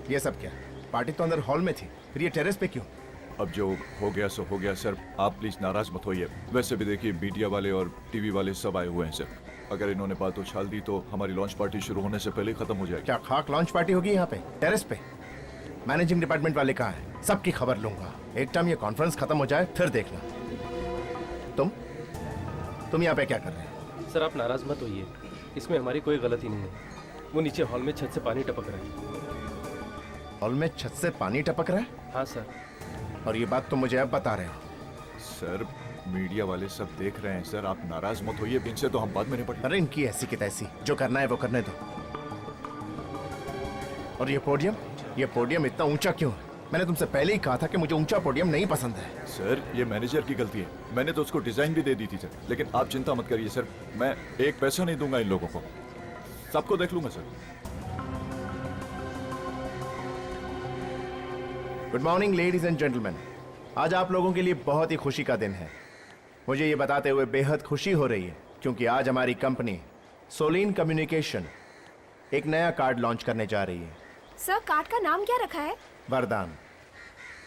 ये सब क्या? पार्टी तो अंदर हॉल में थी, फिर ये टेरेस पे क्यों? अब जो हो गया सो हो गया सर, आप प्लीज नाराज मत होइए। वैसे भी देखिए मीडिया वाले और टीवी वाले सब आए हुए हैं सर। अगर इन्होंने बात उछाल दी तो हमारी लॉन्च पार्टी शुरू होने से पहले ही खत्म हो जाएगी। क्या खाक लॉन्च पार्टी होगी यहाँ पे टेरेस पे? मैनेजिंग डिपार्टमेंट वाले कहाँ हैं? सबकी खबर लूंगा। एक टाइम ये कॉन्फ्रेंस खत्म हो जाए फिर देखना। तुम यहाँ पे क्या कर रहे हैं? सर आप नाराज मत होइए, इसमें हमारी कोई गलती नहीं है। वो नीचे हॉल में छत से पानी टपक रहा है। हॉल में छत से पानी टपक रहा है? हाँ सर। और ये बात तुम मुझे अब बता रहे हो? सर मीडिया वाले सब देख रहे हैं सर, आप नाराज मत होइए। इनसे तो हम बाद में निपट। अरे इनकी ऐसी की तैसी, जो करना है वो करने दो। और ये पोडियम इतना ऊंचा क्यों है? मैंने तुमसे पहले ही कहा था कि मुझे ऊंचा पोडियम नहीं पसंद है। सर ये मैनेजर की गलती है, मैंने तो उसको डिजाइन भी दे दी थी सर। लेकिन आप चिंता मत करिए सर, मैं एक पैसा नहीं दूंगा इन लोगों को, सबको देख लूंगा sir. Good morning ladies and gentleman. आज आप लोगों के लिए बहुत ही खुशी का दिन है। मुझे ये बताते हुए बेहद खुशी हो रही है क्योंकि आज हमारी कंपनी सोलिन कम्युनिकेशन एक नया कार्ड लॉन्च करने जा रही है। सर कार्ड का नाम क्या रखा है? वरदान,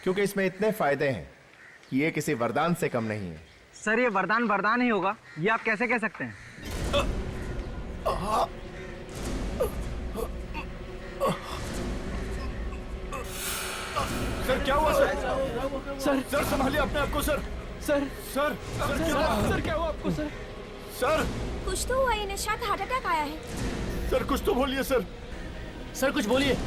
क्योंकि इसमें इतने फायदे हैं कि ये किसी वरदान से कम नहीं है। सर ये वरदान ही होगा, ये आप कैसे कह सकते हैं? सर क्या हुआ सर? सर संभालिए अपने आप को सर। सर सर सर क्या हुआ आपको सर? सर कुछ तो हुआ, इन्हें शायद हार्ट अटैक आया है। सर कुछ तो बोलिए सर। सर कुछ बोलिए।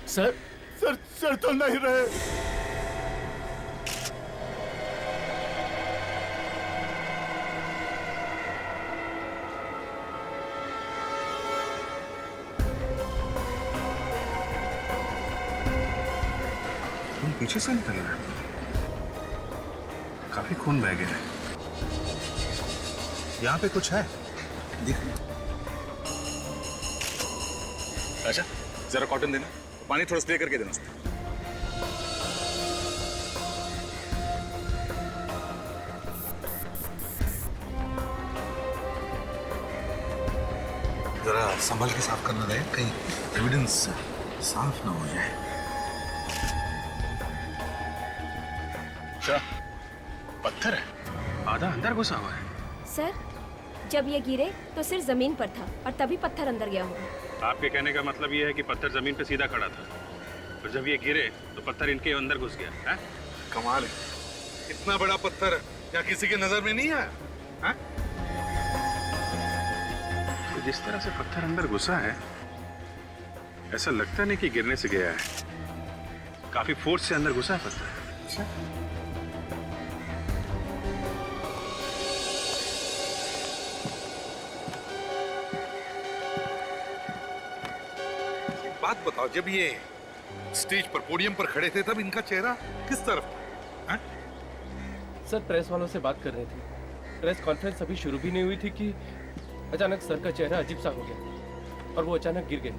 सर सर सर तो नहीं रहे। खून पीछे से निकल रहा है, काफी खून बह गया है। यहाँ पे कुछ है दिख। अच्छा जरा कॉटन देना, पानी थोड़ा स्प्रे करके देना उसमें। जरा संभल के साफ करना रहे, कहीं एविडेंस साफ ना हो जाए। अच्छा पत्थर है, आधा अंदर घुसा हुआ है। सर जब ये गिरे तो सिर जमीन पर था और तभी पत्थर अंदर गया होगा। आपके कहने का मतलब ये है कि पत्थर जमीन पे सीधा खड़ा था और जब ये गिरे तो पत्थर इनके अंदर घुस गया है? कमाल है, इतना बड़ा पत्थर क्या किसी के नजर में नहीं आया? है? तो जिस तरह से पत्थर अंदर घुसा है ऐसा लगता नहीं कि गिरने से गया है, काफी फोर्स से अंदर घुसा है पत्थर। अच्छा बात बताओ, जब ये स्टेज पर पोडियम पर खड़े थे तब इनका चेहरा किस तरफ था? सर प्रेस वालों से बात कर रहे थे। प्रेस कॉन्फ्रेंस अभी शुरू भी नहीं हुई थी कि अचानक सर का चेहरा अजीब सा हो गया और वो अचानक गिर गए।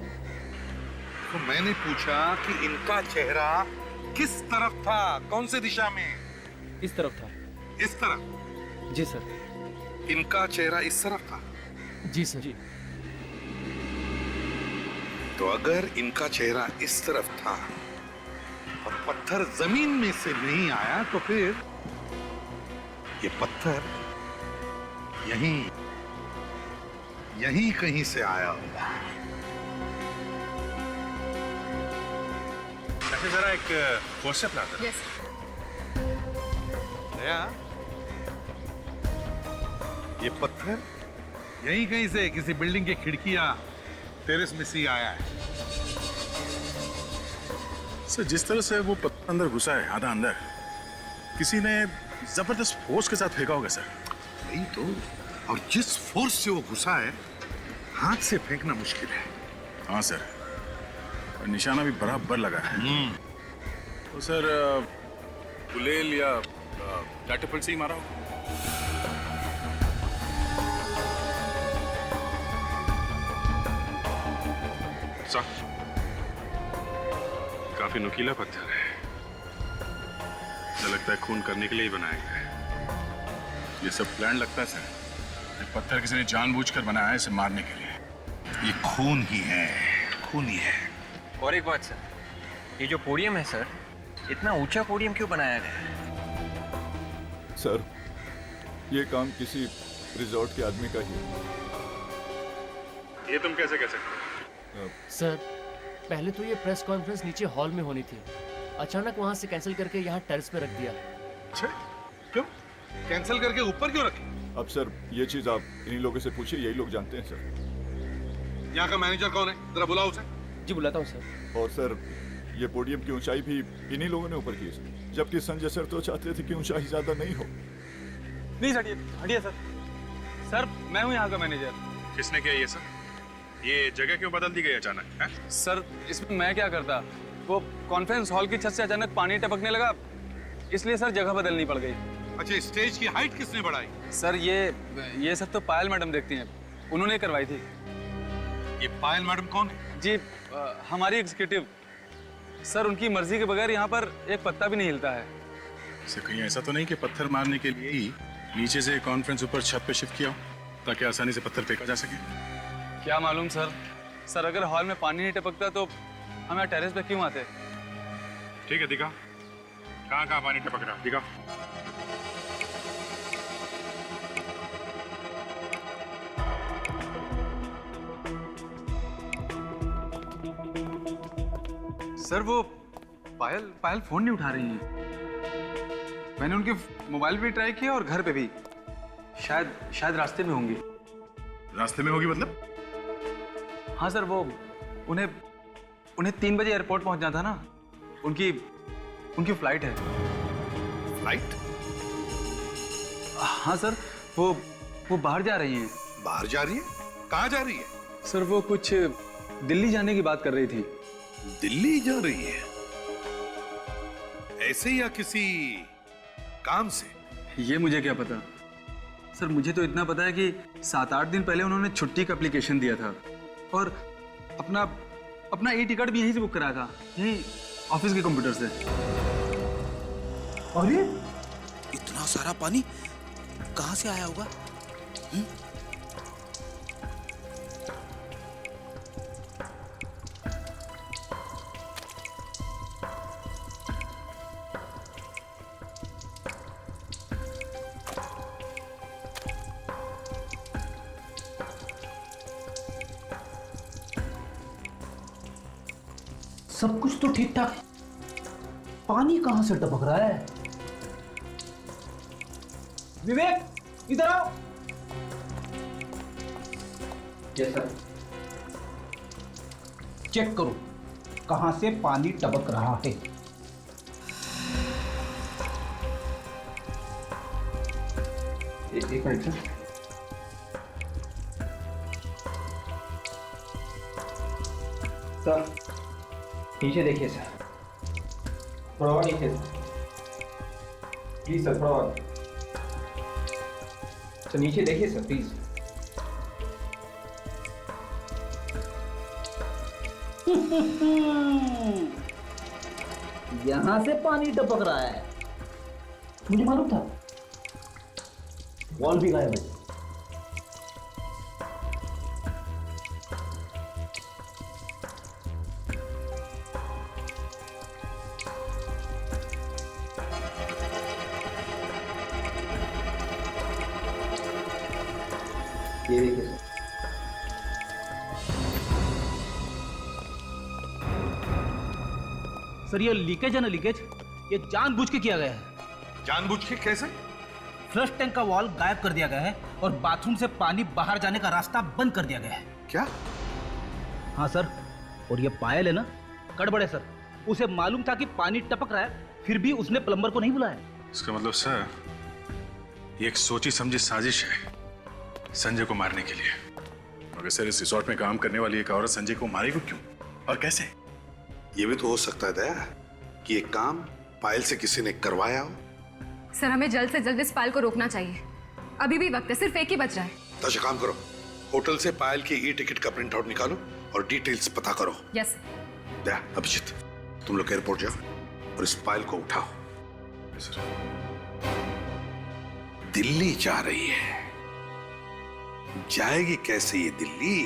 तो मैंने पूछा कि इनका चेहरा किस तरफ था, कौन से दिशा में? इस तरफ था। इस तरफ? जी सर। इनका चेहरा इस तरफ था? जी सर। जी। तो अगर इनका चेहरा इस तरफ था और पत्थर जमीन में से नहीं आया तो फिर ये पत्थर यहीं कहीं से आया होगा। ऐसे जरा एक फोर्स अपना दो। यस। दया, ये पत्थर यहीं कहीं से किसी बिल्डिंग की खिड़कियां टेरेस में से आया है। सर जिस तरह से वो पत्थर अंदर घुसा है, आधा अंदर, किसी ने जबरदस्त फोर्स के साथ फेंका होगा सर। नहीं तो, और जिस फोर्स से वो घुसा है हाथ से फेंकना मुश्किल है। हाँ सर, और निशाना भी बराबर लगा है। तो सर गुलेल या कैटapult से ही मारा होगा। काफी नुकीला पत्थर है, ऐसा लगता है खून करने के लिए ही बनाया गया है। ये सब प्लान लगता है सर, ये पत्थर किसी ने जानबूझकर बनाया है इसे मारने के लिए। ये खून ही है, खून ही है। और एक बात सर, ये जो पोडियम है सर, इतना ऊंचा पोडियम क्यों बनाया गया है? सर, ये काम किसी रिजॉर्ट के आदमी का ही है। ये तुम कैसे कह सकते हो? सर पहले तो ये प्रेस कॉन्फ्रेंस नीचे हॉल में होनी थी, अचानक वहां से कैंसिल करके यहाँ टेरेस पे रख दिया। अच्छा, क्यों कैंसिल करके ऊपर क्यों रखे? अब सर ये चीज आप इन्हीं लोगों से पूछिए, यही लोग जानते हैं सर। यहाँ का मैनेजर कौन है? जरा बुलाओ उसे। जी बुलाता हूँ सर। और सर ये पोडियम की ऊंचाई भी इन्हीं लोगों ने ऊपर की है सर, जबकि संजय सर तो चाहते थे कि ऊंचाई ज्यादा नहीं हो। प्लीज हटिए, हटिए सर। सर मैं हूँ यहाँ का मैनेजर। किसने किया ये सब? ये जगह क्यों बदल दी गई अचानक? हैं? सर इसमें मैं क्या करता, वो कॉन्फ्रेंस हॉल की छत से अचानक पानी टपकने लगा, इसलिए सर जगह बदलनी पड़ गई। अच्छा, स्टेज की हाइट किसने बढ़ाई? सर ये सब तो पायल मैडम देखती हैं, उन्होंने करवाई थी। ये पायल मैडम कौन है? जी हमारी एग्जीक्यूटिव। सर उनकी मर्जी के बगैर यहाँ पर एक पत्ता भी नहीं हिलता है। इसे कहीं ऐसा तो नहीं कि पत्थर मारने के लिए ही नीचे से कॉन्फ्रेंस ऊपर छत पे शिफ्ट किया हो, ताकि आसानी से पत्थर फेंका जा सके? क्या मालूम सर। सर अगर हॉल में पानी नहीं टपकता तो हम यहाँ टेरेस पे क्यों आते? ठीक है, दिखा कहाँ कहाँ पानी टपक रहा, दिखा। सर वो पायल फोन नहीं उठा रही हैं। मैंने उनके मोबाइल पे ट्राई किया और घर पे भी। शायद रास्ते में होंगी। रास्ते में होगी मतलब? हाँ सर, वो उन्हें 3 बजे एयरपोर्ट पहुंचना था ना, उनकी फ्लाइट है। फ्लाइट? हाँ सर, वो बाहर जा रही हैं। बाहर जा रही है? कहाँ जा रही है? सर वो कुछ दिल्ली जाने की बात कर रही थी। दिल्ली जा रही है? ऐसे या किसी काम से? ये मुझे क्या पता सर, मुझे तो इतना पता है कि 7-8 दिन पहले उन्होंने छुट्टी का एप्लीकेशन दिया था और अपना ई टिकट भी यहीं से बुक कराया था, यहीं ऑफिस के कंप्यूटर से। अरे इतना सारा पानी कहां से आया होगा? सब कुछ तो ठीक ठाक, पानी कहां से टपक रहा है? विवेक इधर आओ। Yes sir. चेक करो कहां से पानी टपक रहा है। एक मिनट सर। सर नीचे देखिए सर, थोड़ा और नीचे प्लीज सर, थोड़ा और। तो नीचे देखिए सर प्लीज। यहां से पानी टपक रहा है, मुझे मालूम था। वॉल भी गायब है। ये देखिए सर। सर ये लीकेज है ना, लीकेज ये जानबूझ के किया गया है। जानबूझ के कैसे? फ्लश टैंक का वॉल गायब कर दिया गया है और बाथरूम से पानी बाहर जाने का रास्ता बंद कर दिया गया है। क्या? हाँ सर, और ये पायल है ना, गड़बड़ है सर। उसे मालूम था कि पानी टपक रहा है, फिर भी उसने प्लम्बर को नहीं बुलाया। इसका मतलब सर ये एक सोची समझी साजिश है संजय को मारने के लिए। मगर सर इस रिसोर्ट में काम करने वाली एक औरत संजय को मारेगी क्यों और कैसे? ये भी तो हो सकता है दया कि ये काम पायल से किसी ने करवाया हो। सर हमें जल्द से जल्द इस पायल को रोकना चाहिए। अभी भी वक्त है, सिर्फ एक ही बच रहा है। तो अच्छा काम करो, होटल से पायल की ई टिकट का प्रिंट आउट निकालो और डिटेल्स पता करो। यस। दया, अभिजीत, तुम लोग एयरपोर्ट जाओ और इस पायल को उठाओ। दिल्ली जा रही है, जाएगी कैसे ये Delhi?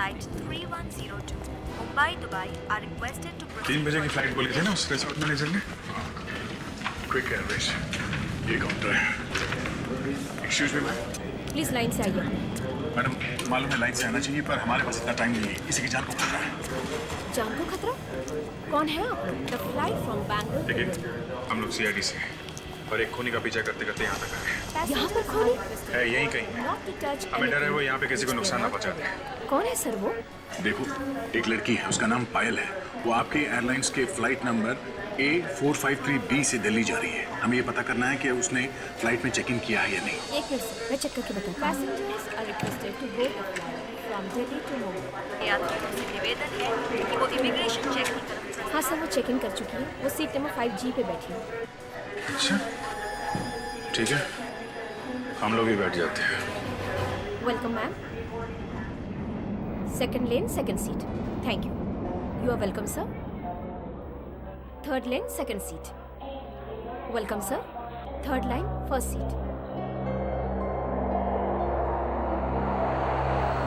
flight 3102 Mumbai Dubai are requested to proceed 3 बजे की फ्लाइट बोली थी ना उस रिसोर्ट मैनेजर ने। क्विक एयरवेज, ये काउंटर है। Excuse me ma'am. Please line से आइए। मैडम मालूम है लाइन से आना चाहिए पर हमारे पास इतना टाइम नहीं है, किसी की जान को खतरा है। जान को खतरा? कौन है आप लोग? The flight from Bangalore. देखिए हम लोग सीआईडी से हैं और एक खूनी का पीछा करते करते यहाँ तक आए हैं। यहाँ पर खूनी? है यहीं कहीं है। हमें डर है वो यहाँ पे किसी को नुकसान ना पहुँचा दे। कौन है सर वो? देखो एक लड़की है, उसका नाम पायल है। वो आपके एयरलाइंस के फ्लाइट नंबर A453B से दिल्ली जा रही है। हमें ये पता करना है कि उसने फ्लाइट में चेक इन किया है या नहीं। एक मिनट सर, मैं चेक करके बताऊँ। Passengers are requested to board the flight from Delhi to Mumbai. यात्रियों से निवेदन है कि वो इमिग्रेशन चेक की तरफ। हाँ सर, वो चेक इन कर चुकी है। वो सीट नंबर 5G पे बैठी है। अच्छा ठीक है, हम लोग ही बैठ जाते हैं। Welcome ma'am. Second lane second seat. Thank you. You are welcome sir. Third lane second seat. Welcome sir. Third line first seat.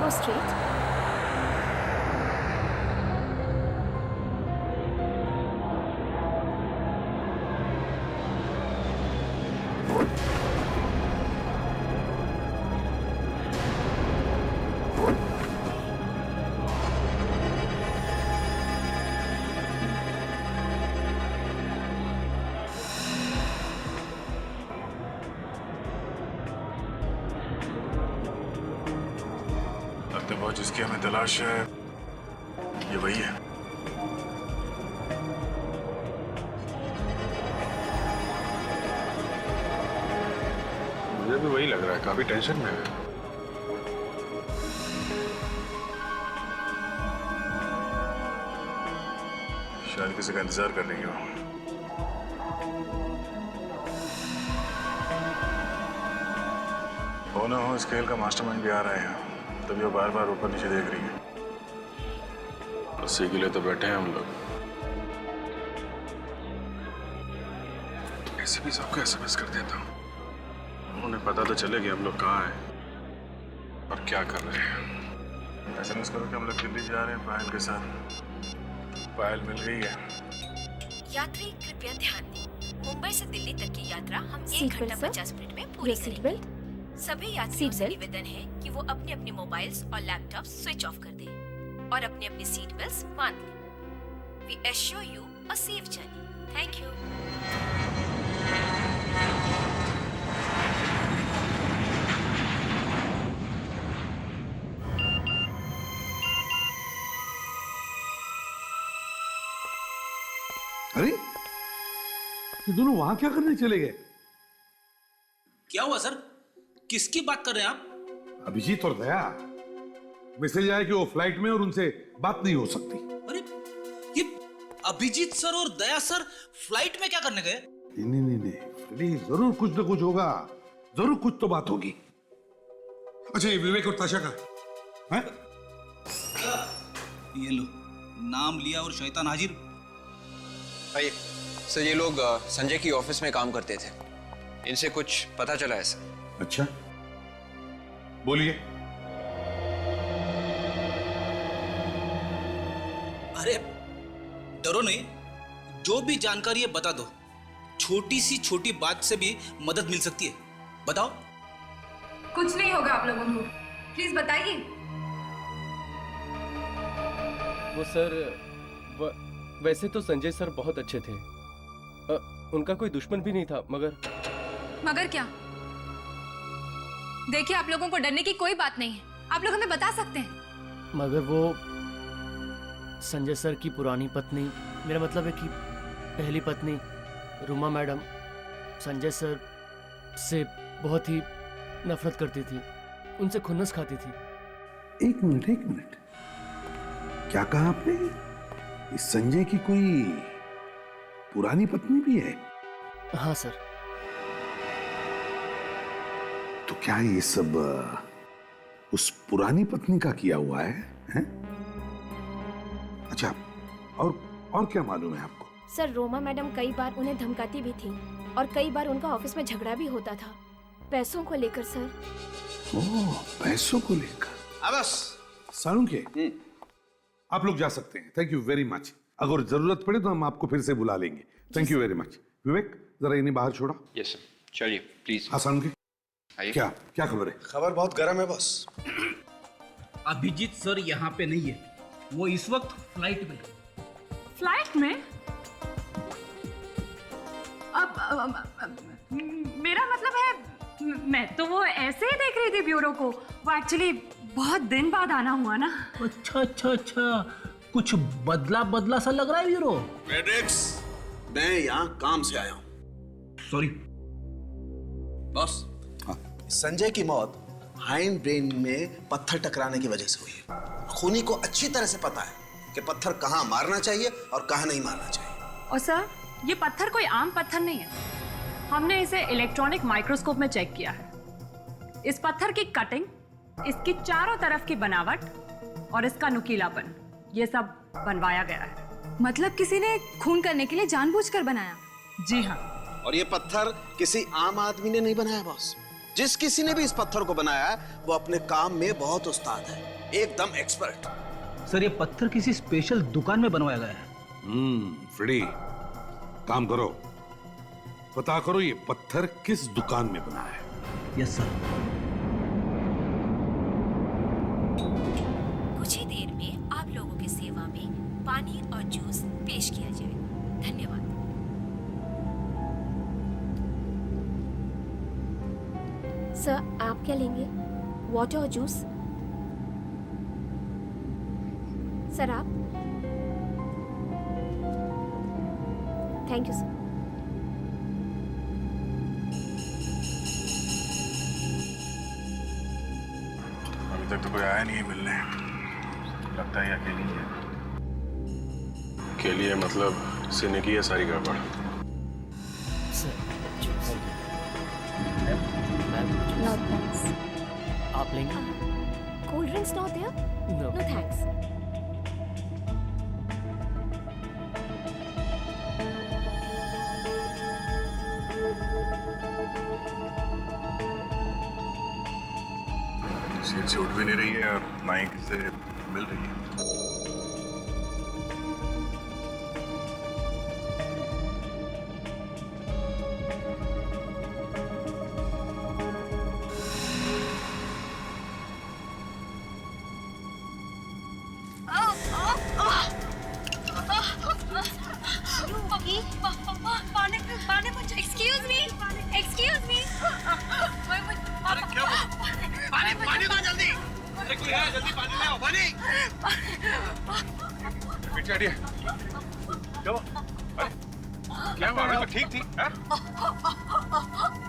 Go straight. लगता है जिसकी हमें तलाश है ये वही है। मुझे भी वही लग रहा है, काफी टेंशन में है। शायद किसी का इंतजार कर रही हो। हो ना हो इस खेल का मास्टरमाइंड भी आ रहा है यहाँ, तभी वो बार बार ऊपर नीचे देख रही है। उसी के लिए तो बैठे हैं हम लोग। ऐसे भी सबको एसएमएस कर देता हूँ, उन्हें पता तो चले कि हम लोग कहाँ हैं और क्या कर रहे हैं। एसएमएस करो कि हम लोग दिल्ली जा रहे हैं पायल के साथ। पायल मिल गई है। यात्री कृपया ध्यान दें, मुंबई से दिल्ली तक की यात्रा हम 1 सीट बेल्ट घंटा सर? 50 मिनट में पूरी सीट करेंगे। सभी यात्रियों सीट से बेल्ट? निवेदन है कि वो अपने अपने मोबाइल्स और लैपटॉप स्विच ऑफ कर दें और अपने अपने सीट बेल्ट्स बांध लें। We assure you a safe journey. Thank you. अरे ये दोनों वहां क्या करने चले गए? क्या हुआ सर? किसकी बात कर रहे हैं आप? अभिजीत और दया। मैसेज आया कि वो फ्लाइट में और उनसे बात नहीं हो सकती। अरे ये अभिजीत सर और दया सर फ्लाइट में क्या करने गए? नहीं, फ्रेडी, जरूर कुछ ना कुछ होगा, जरूर कुछ तो बात होगी। अच्छा ये विवेक और ताशा का है? ये लो, नाम लिया और शैतान हाजिर। आइए सर, ये लोग संजय की ऑफिस में काम करते थे, इनसे कुछ पता चला है सर। अच्छा बोलिए। अरे डरो नहीं, जो भी जानकारी है बता दो। छोटी सी छोटी बात से भी मदद मिल सकती है, बताओ। कुछ नहीं होगा आप लोगों को, प्लीज बताइए। वो सर वैसे तो संजय सर बहुत अच्छे थे। उनका कोई दुश्मन भी नहीं था, मगर क्या? देखिए, आप लोगों को डरने की कोई बात नहीं है, आप लोग हमें बता सकते हैं। मगर वो संजय सर की पुरानी पत्नी, मेरा मतलब है कि पहली पत्नी रुमा मैडम संजय सर से बहुत ही नफरत करती थी, उनसे खुन्नस खाती थी। एक मिनट, क्या कहा आपने? इस संजय की कोई पुरानी पत्नी भी है? हाँ सर। तो क्या ये सब उस पुरानी पत्नी का किया हुआ है, हैं? अच्छा, और क्या मालूम है आपको? सर, रोमा मैडम कई बार उन्हें धमकाती भी थी और कई बार उनका ऑफिस में झगड़ा भी होता था, पैसों को लेकर सर। ओह, पैसों को लेकर। बस सालुंखे, आप लोग जा सकते हैं। Thank you very much. अगर जरूरत पड़े तो हम आपको फिर से बुला लेंगे। Thank you very much. Vivek, जरा इन्हें बाहर छोड़ा। यस सर, चलिए प्लीज। हाँ सालुंखे, आइए। क्या क्या खबर है? खबर बहुत गर्म है बॉस। अभिजीत सर यहाँ पे नहीं है, वो इस वक्त फ्लाइट में। फ्लाइट में? अब मेरा मतलब है, मैं तो वो ऐसे ही देख रही थी ब्यूरो को। वो एक्चुअली बहुत दिन बाद आना हुआ ना। अच्छा, कुछ बदला सा लग रहा है ब्यूरो। मेडिक्स, मैं यहाँ काम से आया हूँ। सॉरी बॉस, संजय की मौत हाइंड ब्रेन में पत्थर टकराने की वजह से हुई है। खूनी को अच्छी तरह से पता है कि पत्थर कहाँ मारना चाहिए और कहाँ नहीं मारना चाहिए। और सर, ये पत्थर कोई आम पत्थर नहीं है। हमने इसे इलेक्ट्रॉनिक माइक्रोस्कोप में चेक किया है। इस पत्थर की कटिंग, इसकी चारों तरफ की बनावट और इसका नुकीलापन, ये सब बनवाया गया है। मतलब किसी ने खून करने के लिए जानबूझकर बनाया? जी हाँ। और ये पत्थर किसी आम आदमी ने नहीं बनाया बॉस। जिस किसी ने भी इस पत्थर को बनाया है वो अपने काम में बहुत उस्ताद है, एकदम एक्सपर्ट। सर, ये पत्थर किसी स्पेशल दुकान में बनवाया गया है। फ्रेडी, काम करो, पता करो ये पत्थर किस दुकान में बना है। Yes sir. कुछ ही देर में आप लोगों की सेवा में पानी और जूस पेश किया जाएगा। धन्यवाद। सर, आप क्या लेंगे? वाटर और जूस? सर आप? Thank you sir. अभी तक तो कोई आया नहीं है मिलने। लगता है अकेली है। अकेली है मतलब सीने की है सारी गड़बड़। No thanks. आप लेंगे? Cold drinks not there? No. No thanks. Seat से उठ भी नहीं रही है और ना ही किसी से मिल रही है।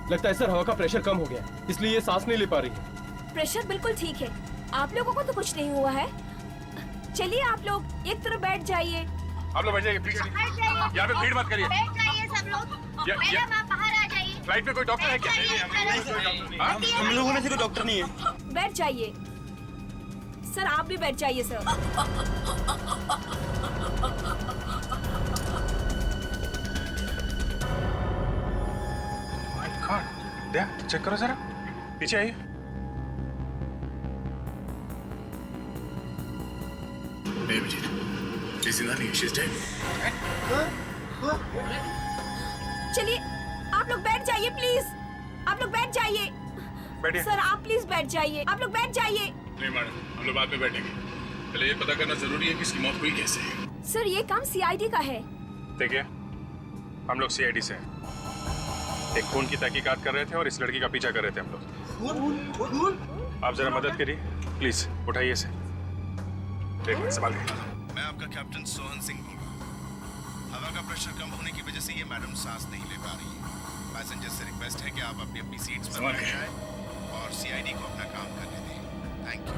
लगता है सर हवा का प्रेशर कम हो गया, इसलिए ये सांस नहीं ले पा रही है। प्रेशर बिल्कुल ठीक है। आप लोगों को तो कुछ नहीं हुआ है। चलिए आप लोग एक तरफ बैठ जाइए। आप लोग बैठ जाइए, प्लीज। यहाँ पे भीड़ मत करिए। बैठ जाइए सब लोग। मैडम आप बाहर आ जाइए। फ्लाइट में कोई डॉक्टर है क्या? हम लोगों में से कोई डॉक्टर नहीं है। बैठ जाइए सर, आप भी बैठ जाइए सर। चेक करो जरा, पीछे आइए। चलिए आप लोग बैठ जाइए प्लीज। आप लोग बैठ जाइए। बैठिए। सर आप प्लीज बैठ जाइए। आप लोग बैठ जाइए। नहीं मैडम, हम लोग बाद में बैठेंगे। पहले ये पता करना जरूरी है कि इसकी मौत हुई कैसे है। सर ये काम सीआईडी का है। देखिए, हम लोग सीआईडी से हैं। एक खून की तहकीकात कर रहे थे और इस लड़की का पीछा कर रहे थे हम लोग। आप जरा मदद करिए प्लीज, उठाइए इसे। एक मिनट संभाल के। मैं आपका कैप्टन सोहन सिंह हूँ। हवा का प्रेशर कम होने की वजह से ये मैडम सांस नहीं ले पा रही है। पैसेंजर से रिक्वेस्ट है कि आप अपनी अपनी सीट्स पर बैठ जाएं और सीआईडी को अपना काम करने दें। Thank you.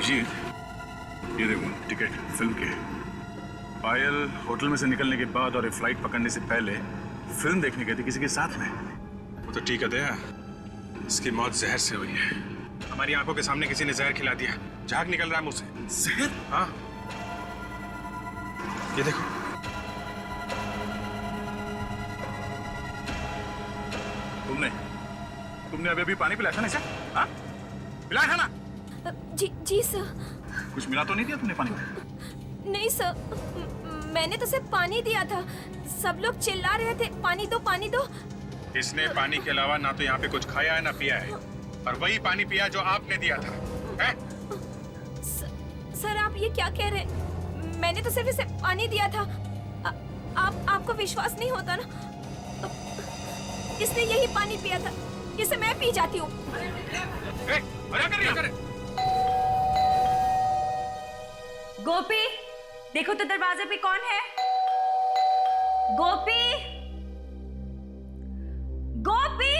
अभिजीत, ये देखो टिकट फिल्म के। पायल होटल में से निकलने के बाद और ये फ्लाइट पकड़ने से पहले फिल्म देखने गई थी किसी के साथ में। वो तो ठीक है दया, इसकी मौत जहर से हुई है। हमारी आंखों के सामने किसी ने जहर खिला दिया, झाग निकल रहा है मुंह से। जहर? हाँ, ये देखो। तुमने अभी अभी पानी पिलाया था ना इसे? हाँ? पिलाया था ना? जी सर। कुछ मिला तो नहीं दिया तुमने पानी में? नहीं सर, मैंने तो सिर्फ पानी दिया था। सब लोग चिल्ला रहे थे पानी दो पानी दो। इसने पानी के अलावा ना तो यहाँ पे कुछ खाया है ना पिया है, और वही पानी पिया जो आपने दिया था, है? सर आप ये क्या कह रहे हैं? मैंने तो सिर्फ इसे पानी दिया था। आपको विश्वास नहीं होता ना? इसने यही पानी पिया था, इसे मैं पी जाती हूँ। गोपी, देखो तो दरवाजे पे कौन है? गोपी, गोपी,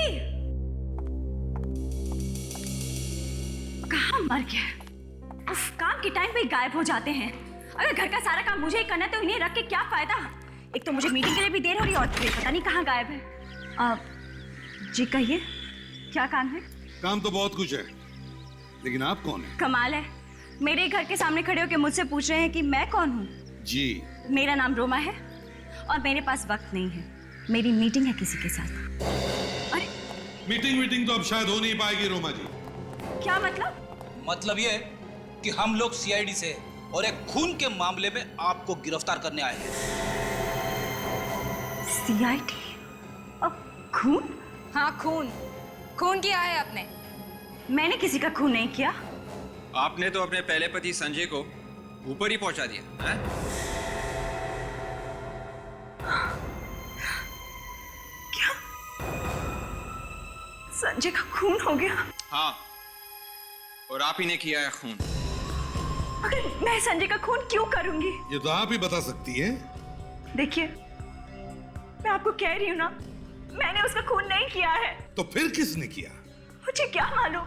कहाँ मर गया? उफ, काम के टाइम पे गायब हो जाते हैं। अगर घर का सारा काम मुझे ही करना है तो इन्हें रख के क्या फायदा? एक तो मुझे मीटिंग के लिए भी देर हो रही है और फिर पता नहीं कहाँ गायब है। जी कहिए, क्या काम है? काम तो बहुत कुछ है, लेकिन आप कौन है? कमाल है, मेरे घर के सामने खड़े होकर मुझसे पूछ रहे हैं कि मैं कौन हूँ। जी, मेरा नाम रोमा है और मेरे पास वक्त नहीं है, मेरी मीटिंग है किसी के साथ। अरे मीटिंग तो अब शायद हो नहीं पाएगी रोमा जी। क्या मतलब? मतलब ये है कि हम लोग सीआईडी से और एक खून के मामले में आपको गिरफ्तार करने आए हैं। सीआईडी? अब खून? हाँ खून किया है आपने। मैंने किसी का खून नहीं किया। आपने तो अपने पहले पति संजय को ऊपर ही पहुंचा दिया है? क्या संजय का खून हो गया? हाँ, और आप ही ने किया है खून। अगर मैं संजय का खून क्यों करूंगी? ये तो आप ही बता सकती है। देखिए, मैं आपको कह रही हूँ ना, मैंने उसका खून नहीं किया है। तो फिर किसने किया? मुझे क्या मालूम?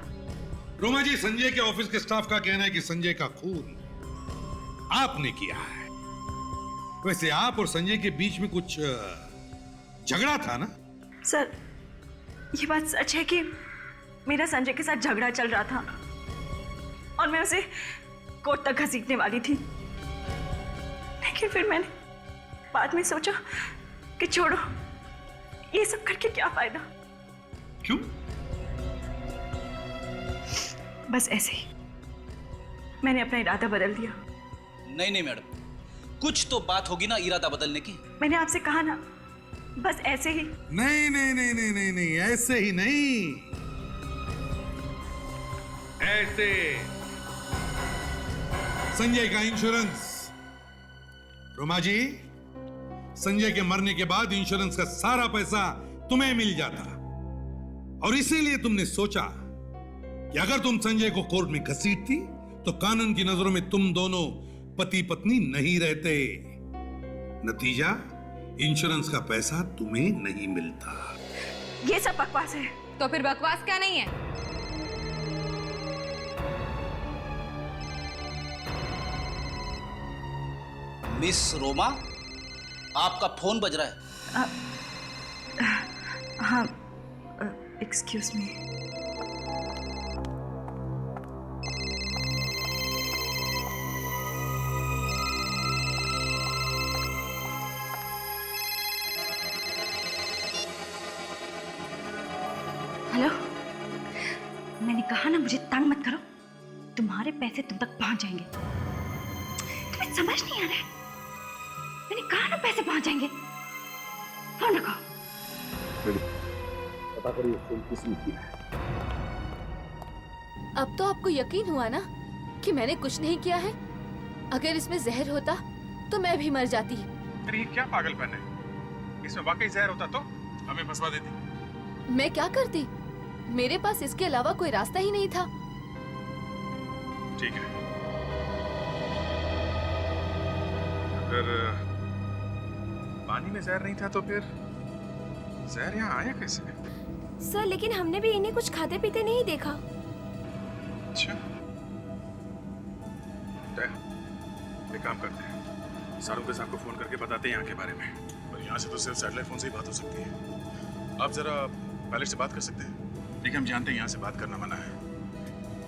रोमा जी, संजय के ऑफिस के स्टाफ का कहना है कि संजय का खून आपने किया है। वैसे आप और संजय के बीच में कुछ झगड़ा था ना? सर, ये बात सच है कि मेरा संजय के साथ झगड़ा चल रहा था और मैं उसे कोर्ट तक घसीटने वाली थी, लेकिन फिर मैंने बाद में सोचा कि छोड़ो, ये सब करके क्या फायदा। क्यों? बस ऐसे ही मैंने अपना इरादा बदल दिया। नहीं मैडम, कुछ तो बात होगी ना इरादा बदलने की। मैंने आपसे कहा ना, बस ऐसे ही। नहीं, ऐसे ही नहीं, ऐसे। संजय का इंश्योरेंस। रोमा जी, संजय के मरने के बाद इंश्योरेंस का सारा पैसा तुम्हें मिल जाता, और इसीलिए तुमने सोचा कि अगर तुम संजय को कोर्ट में घसीटती तो कानून की नजरों में तुम दोनों पति पत्नी नहीं रहते। नतीजा, इंश्योरेंस का पैसा तुम्हें नहीं मिलता। ये सब बकवास है। तो फिर बकवास क्या नहीं है? मिस रोमा, आपका फोन बज रहा है। हाँ, एक्सक्यूज मी। हेलो, मैंने कहा ना मुझे तंग मत करो, तुम्हारे पैसे तुम तक पहुंच जाएंगे। तुम्हें समझ नहीं आ रहा है? मैंने कहा ना पैसे पहुंच जाएंगे। फोन रखो। पता करिए फोन किसने किया है। अब तो आपको यकीन हुआ ना कि मैंने कुछ नहीं किया है? अगर इसमें जहर होता तो मैं भी मर जाती। अरे ये क्या पागलपन है? इसमें वाकई जहर होता तो हमें फंसवा देती। मैं क्या करती? मेरे पास इसके अलावा कोई रास्ता ही नहीं था। ठीक है, अगर पानी में जहर नहीं था तो फिर जहर यहाँ आया कैसे? सर, लेकिन हमने भी इन्हें कुछ खाते पीते नहीं देखा। अच्छा, एक काम करते हैं, सारुंके साहब को फोन करके बताते हैं यहाँ के बारे में। और यहाँ से तो सिर्फ सैटेलाइट फोन से ही बात हो सकती है। आप जरा पायलट से बात कर सकते हैं? ठीक है, हम जानते हैं यहाँ से बात करना मना है।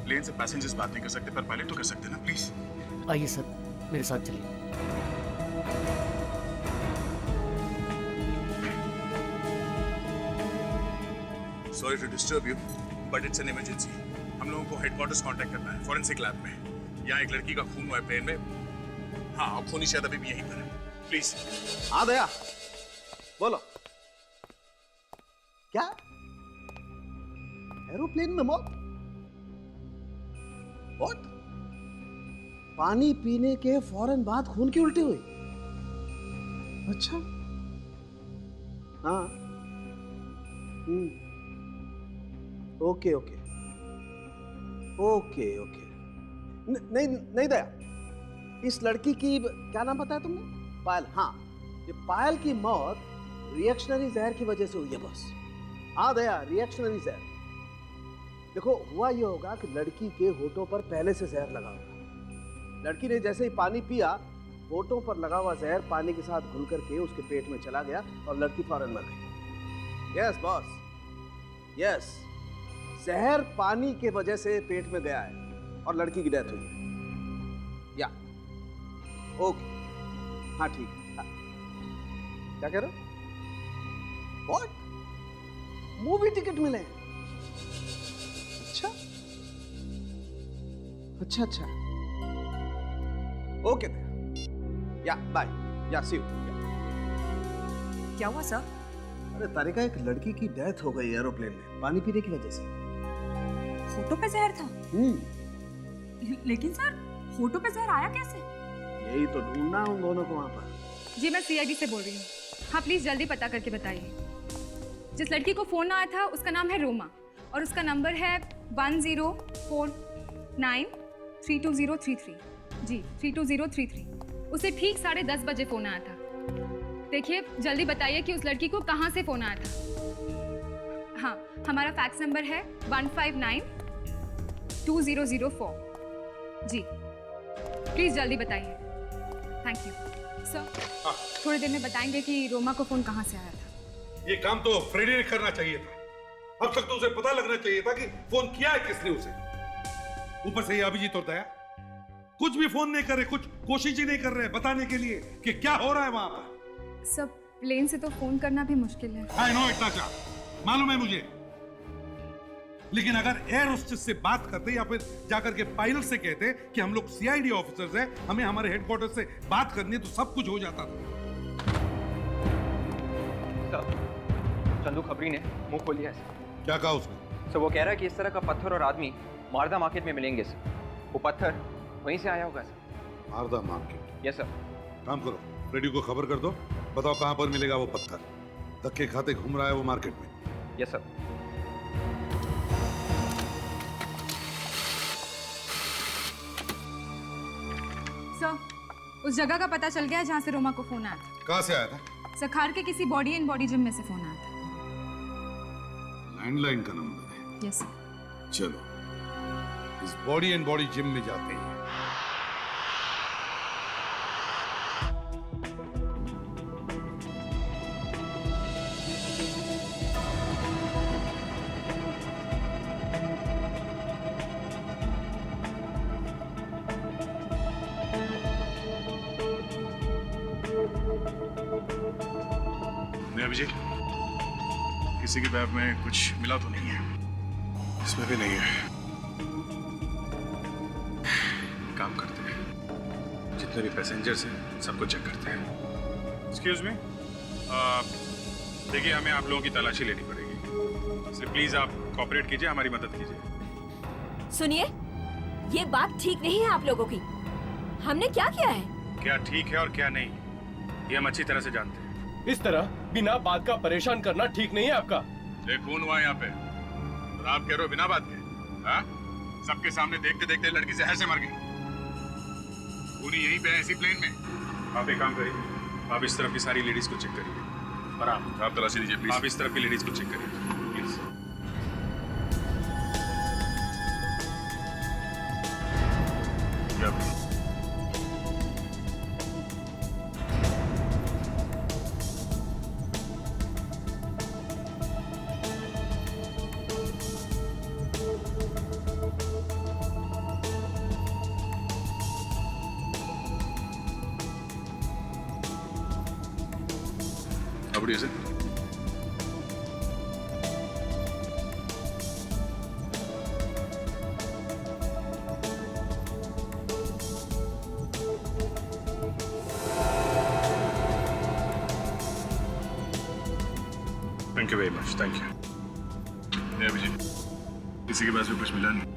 प्लेन से पैसेंजर्स बात नहीं कर सकते, पर पायलट तो कर सकते हैं ना, प्लीज। आइए सर, मेरे साथ चलिए। Sorry to disturb you, but it's an emergency. हम लोगों को हेडक्वार्टर्स कांटेक्ट करना है, फॉरेंसिक लैब में। यहाँ एक लड़की का खून हुआ है प्लेन में। हाँ, और खूनी शायद अभी भी यहीं पर है। प्लीज। हाँ दया, बोलो। क्या एरोप्लेन में मौत? What? पानी पीने के फौरन बाद खून की उल्टी हुई? अच्छा। हाँ। Okay okay okay okay. नहीं नहीं दया, इस लड़की की क्या नाम बताया तुमने? पायल। हाँ, ये पायल की मौत रिएक्शनरी जहर की वजह से हुई है बस। हाँ दया, रिएक्शनरी जहर। देखो, हुआ ये होगा कि लड़की के होठों पर पहले से जहर लगा होगा। लड़की ने जैसे ही पानी पिया, होठों पर लगा हुआ जहर पानी के साथ घुल करके उसके पेट में चला गया और लड़की फौरन मर गई। यस बॉस, यस, जहर पानी के वजह से पेट में गया है और लड़की की डेथ हुई है। या ओके, हाँ ठीक है। हाँ। क्या कह रहे हो? व्हाट? मूवी टिकट मिले? अच्छा अच्छा अच्छा, ओके, या बाय, या सी यू। क्या हुआ सर? अरे तारिका, एक लड़की की डेथ हो गई एरोप्लेन में पानी पीने की वजह से। होठों पे जहर था? लेकिन सर, होठों पे जहर आया कैसे? यही तो ढूंढना उन दोनों को वहां पर। जी, मैं सीआईडी से बोल रही हूँ। हाँ, प्लीज जल्दी पता करके बताइए। जिस लड़की को फोन आया था उसका नाम है रोमा और उसका नंबर है 1049322033। जी, 32033। उसे ठीक 10:30 बजे फोन आया था। देखिए, जल्दी बताइए कि उस लड़की को कहाँ से फोन आया था। हाँ, हमारा फैक्स नंबर है 1592004। जी, प्लीज जल्दी बताइए। Thank you sir. थोड़ी देर में बताएंगे कि रोमा को फोन कहाँ से आया था। ये काम तो फ्रेडी ने करना चाहिए था। अब तक तो उसे पता लगना चाहिए था कि फोन किया है किसने उसे। ऊपर से ये अभिजीत और दया कुछ भी फोन नहीं कर रहे, कुछ कोशिश ही नहीं कर रहे बताने के लिए कि क्या हो रहा है वहां पर। सब प्लेन से तो फोन करना भी मुश्किल है। आई नो इतना क्या मालूम है मुझे, लेकिन अगर एयर होस्टेस से बात करते या फिर जाकर के पायलट से कहते कि हम लोग सीआईडी ऑफिसर्स हैं, हमें हमारे हेडक्वार्टर से बात करनी है, तो सब कुछ हो जाता था। चंदू खबरी ने मुंह खोल लिया है। क्या कहा उसने? सर, वो कह रहा है कि इस तरह का पत्थर और आदमी मारदा मार्केट में मिलेंगे सर। वो पत्थर वहीं से आया होगा सर। मारदा मार्केट? Yes sir. काम करो, रेडियो को खबर कर दो, बताओ कहां पर मिलेगा वो पत्थर। धक्के खाते घूम रहा है वो मार्केट में। Yes sir. सर, उस जगह का पता चल गया है जहाँ से रोमा को फोन आया था। कहां से आया था? सखार के किसी बॉडी एंड बॉडी जिम में से फोन आया था। लैंडलाइन का नंबर है? Yes sir. चलो इस बॉडी एंड बॉडी जिम में जाते हैं। अभिजीत, किसी की बैग में कुछ मिला तो नहीं है? इसमें भी नहीं है। काम करते हैं, जितने भी पैसेंजर्स हैं सबको चेक करते हैं। एक्सक्यूज मी, देखिए हमें आप लोगों की तलाशी लेनी पड़ेगी, इसलिए प्लीज आप कोऑपरेट कीजिए, हमारी मदद कीजिए। सुनिए, ये बात ठीक नहीं है आप लोगों की। हमने क्या किया है? क्या ठीक है और क्या नहीं, ये हम अच्छी तरह से जानते हैं। इस तरह बिना बात का परेशान करना ठीक नहीं है आपका। खून हुआ यहाँ पे और आप कह रहे हो बिना बात के? हाँ? सबके सामने देखते देखते लड़की जहर से मर गई। पूरी यहीं पे है इसी प्लेन में। आप एक काम करिए, आप इस तरफ की सारी लेडीज को चेक करिए और आप तलाशी दीजिए प्लीज। आप इस तरफ की लेडीज को चेक करिए प्लीज। बढ़िया से। Thank you very much, thank you. Abhijit, किसी के पास भी कुछ मिला नहीं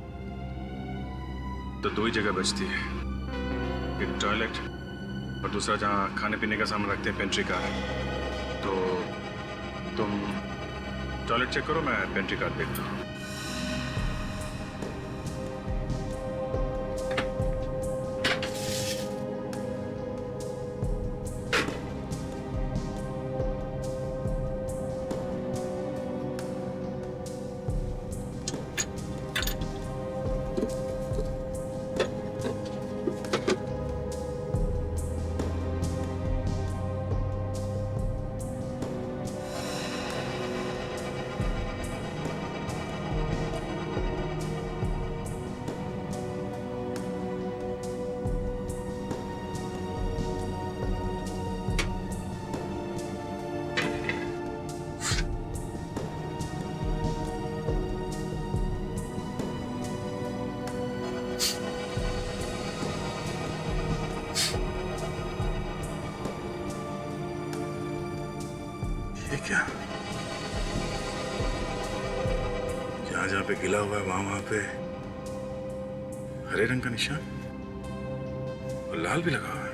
तो दो ही जगह बचती है, एक टॉयलेट और दूसरा जहाँ खाने पीने का सामान रखते हैं, पेंट्री कार। तो तुम टॉयलेट चेक करो, मैं पेंट्री कार देखता हूँ। जहाँ पे गिला हुआ है वहां पे हरे रंग का निशान और लाल भी लगा हुआ है।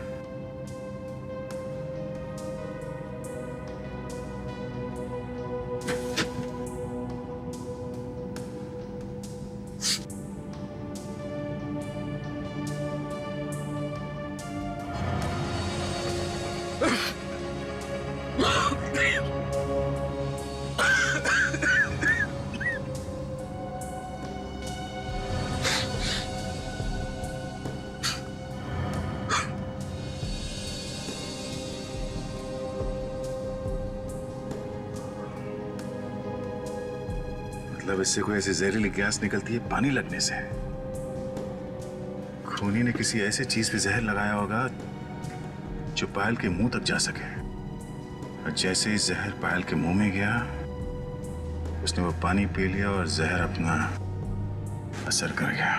मतलब इससे कोई ऐसी जहरीली गैस निकलती है पानी लगने से। खूनी ने किसी ऐसी चीज पे जहर लगाया होगा जो पायल के मुंह तक जा सके, और जैसे ही जहर पायल के मुंह में गया उसने वो पानी पी लिया और जहर अपना असर कर गया।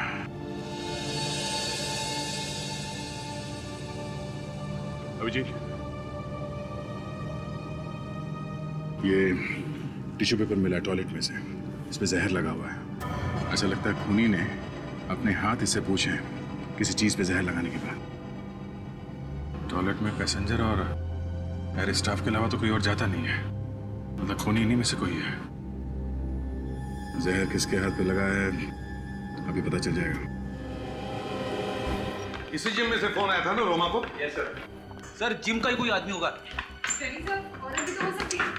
अभिजीत, ये टिश्यू पेपर मिला टॉयलेट में से, इस पे जहर लगा हुआ है। ऐसा लगता है खूनी ने अपने हाथ इससे पूछे किसी चीज पे जहर लगाने के बाद। टॉयलेट में पैसेंजर और एयर स्टाफ के अलावा तो कोई और जाता नहीं है, मतलब खूनी इन्हीं में से कोई है। जहर किसके हाथ पे लगा है अभी पता चल जाएगा। इसी जिम में से फोन आया था ना रोमा को? Yes sir. सर जिम का ही कोई आदमी होगा।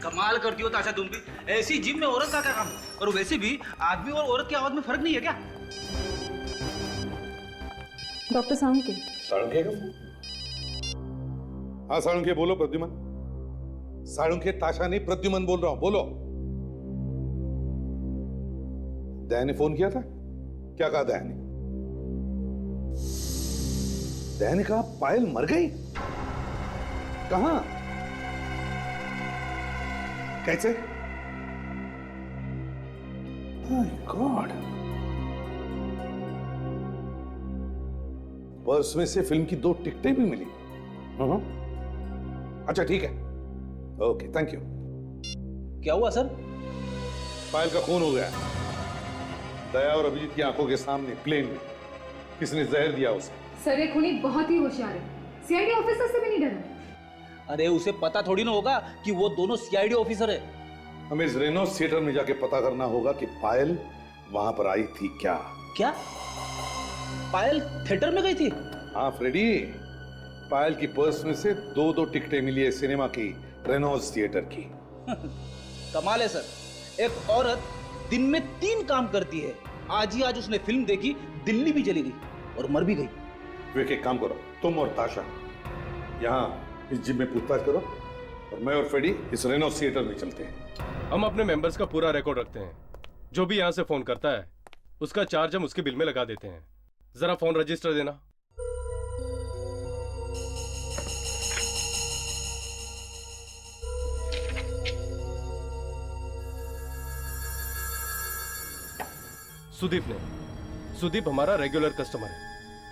कमाल करती हो ताशा तुम भी, ऐसी जिम में औरत का क्या काम? और वैसे भी आदमी और औरत की आवाज में फर्क नहीं है क्या? डॉक्टर साळुंखे। साळुंखे का? हाँ साळुंखे बोलो। प्रद्युमन? साळुंखे ताशा नहीं, प्रद्युमन बोल रहा हूं, बोलो। दया ने फोन किया था? क्या कहा दया ने? दया ने कहा पायल मर गई? कहां? कैसे? My God. पर्स में से फिल्म की 2 टिकटें भी मिली। अच्छा ठीक है, ओके थैंक यू। क्या हुआ सर? पायल का खून हो गया। दया और अभिजीत की आंखों के सामने प्लेन में किसने जहर दिया उसे। सर ये खूनी बहुत ही होशियार है, सीआईडी ऑफिसर से भी नहीं डरा। अरे उसे पता थोड़ी ना होगा कि वो दोनों सीआईडी ऑफिसर है। हमें इस रेनॉल्ड्स थिएटर में जाके पता करना होगा कि पायल वहां पर आई थी क्या। क्या पायल थिएटर में गई थी? हाँ फ्रेडी, पायल की पर्स में से 2 टिकटें मिली है सिनेमा की, रेनॉल्ड्स थिएटर की। कमाल है सर, एक औरत दिन में 3 काम करती है। आज उसने फिल्म देखी, दिल्ली भी चली गई और मर भी गई। वे एक काम करो, तुम और ताशा यहाँ इस जिम में पूछताछ करो और मैं और फ्रेडी इस रेनॉल्ड्स थिएटर में चलते हैं। हम अपने मेंबर्स का पूरा रिकॉर्ड रखते हैं। जो भी यहाँ से फोन करता है उसका चार्ज हम उसके बिल में लगा देते हैं। जरा फोन रजिस्टर देना। सुदीप ने। सुदीप हमारा रेगुलर कस्टमर है,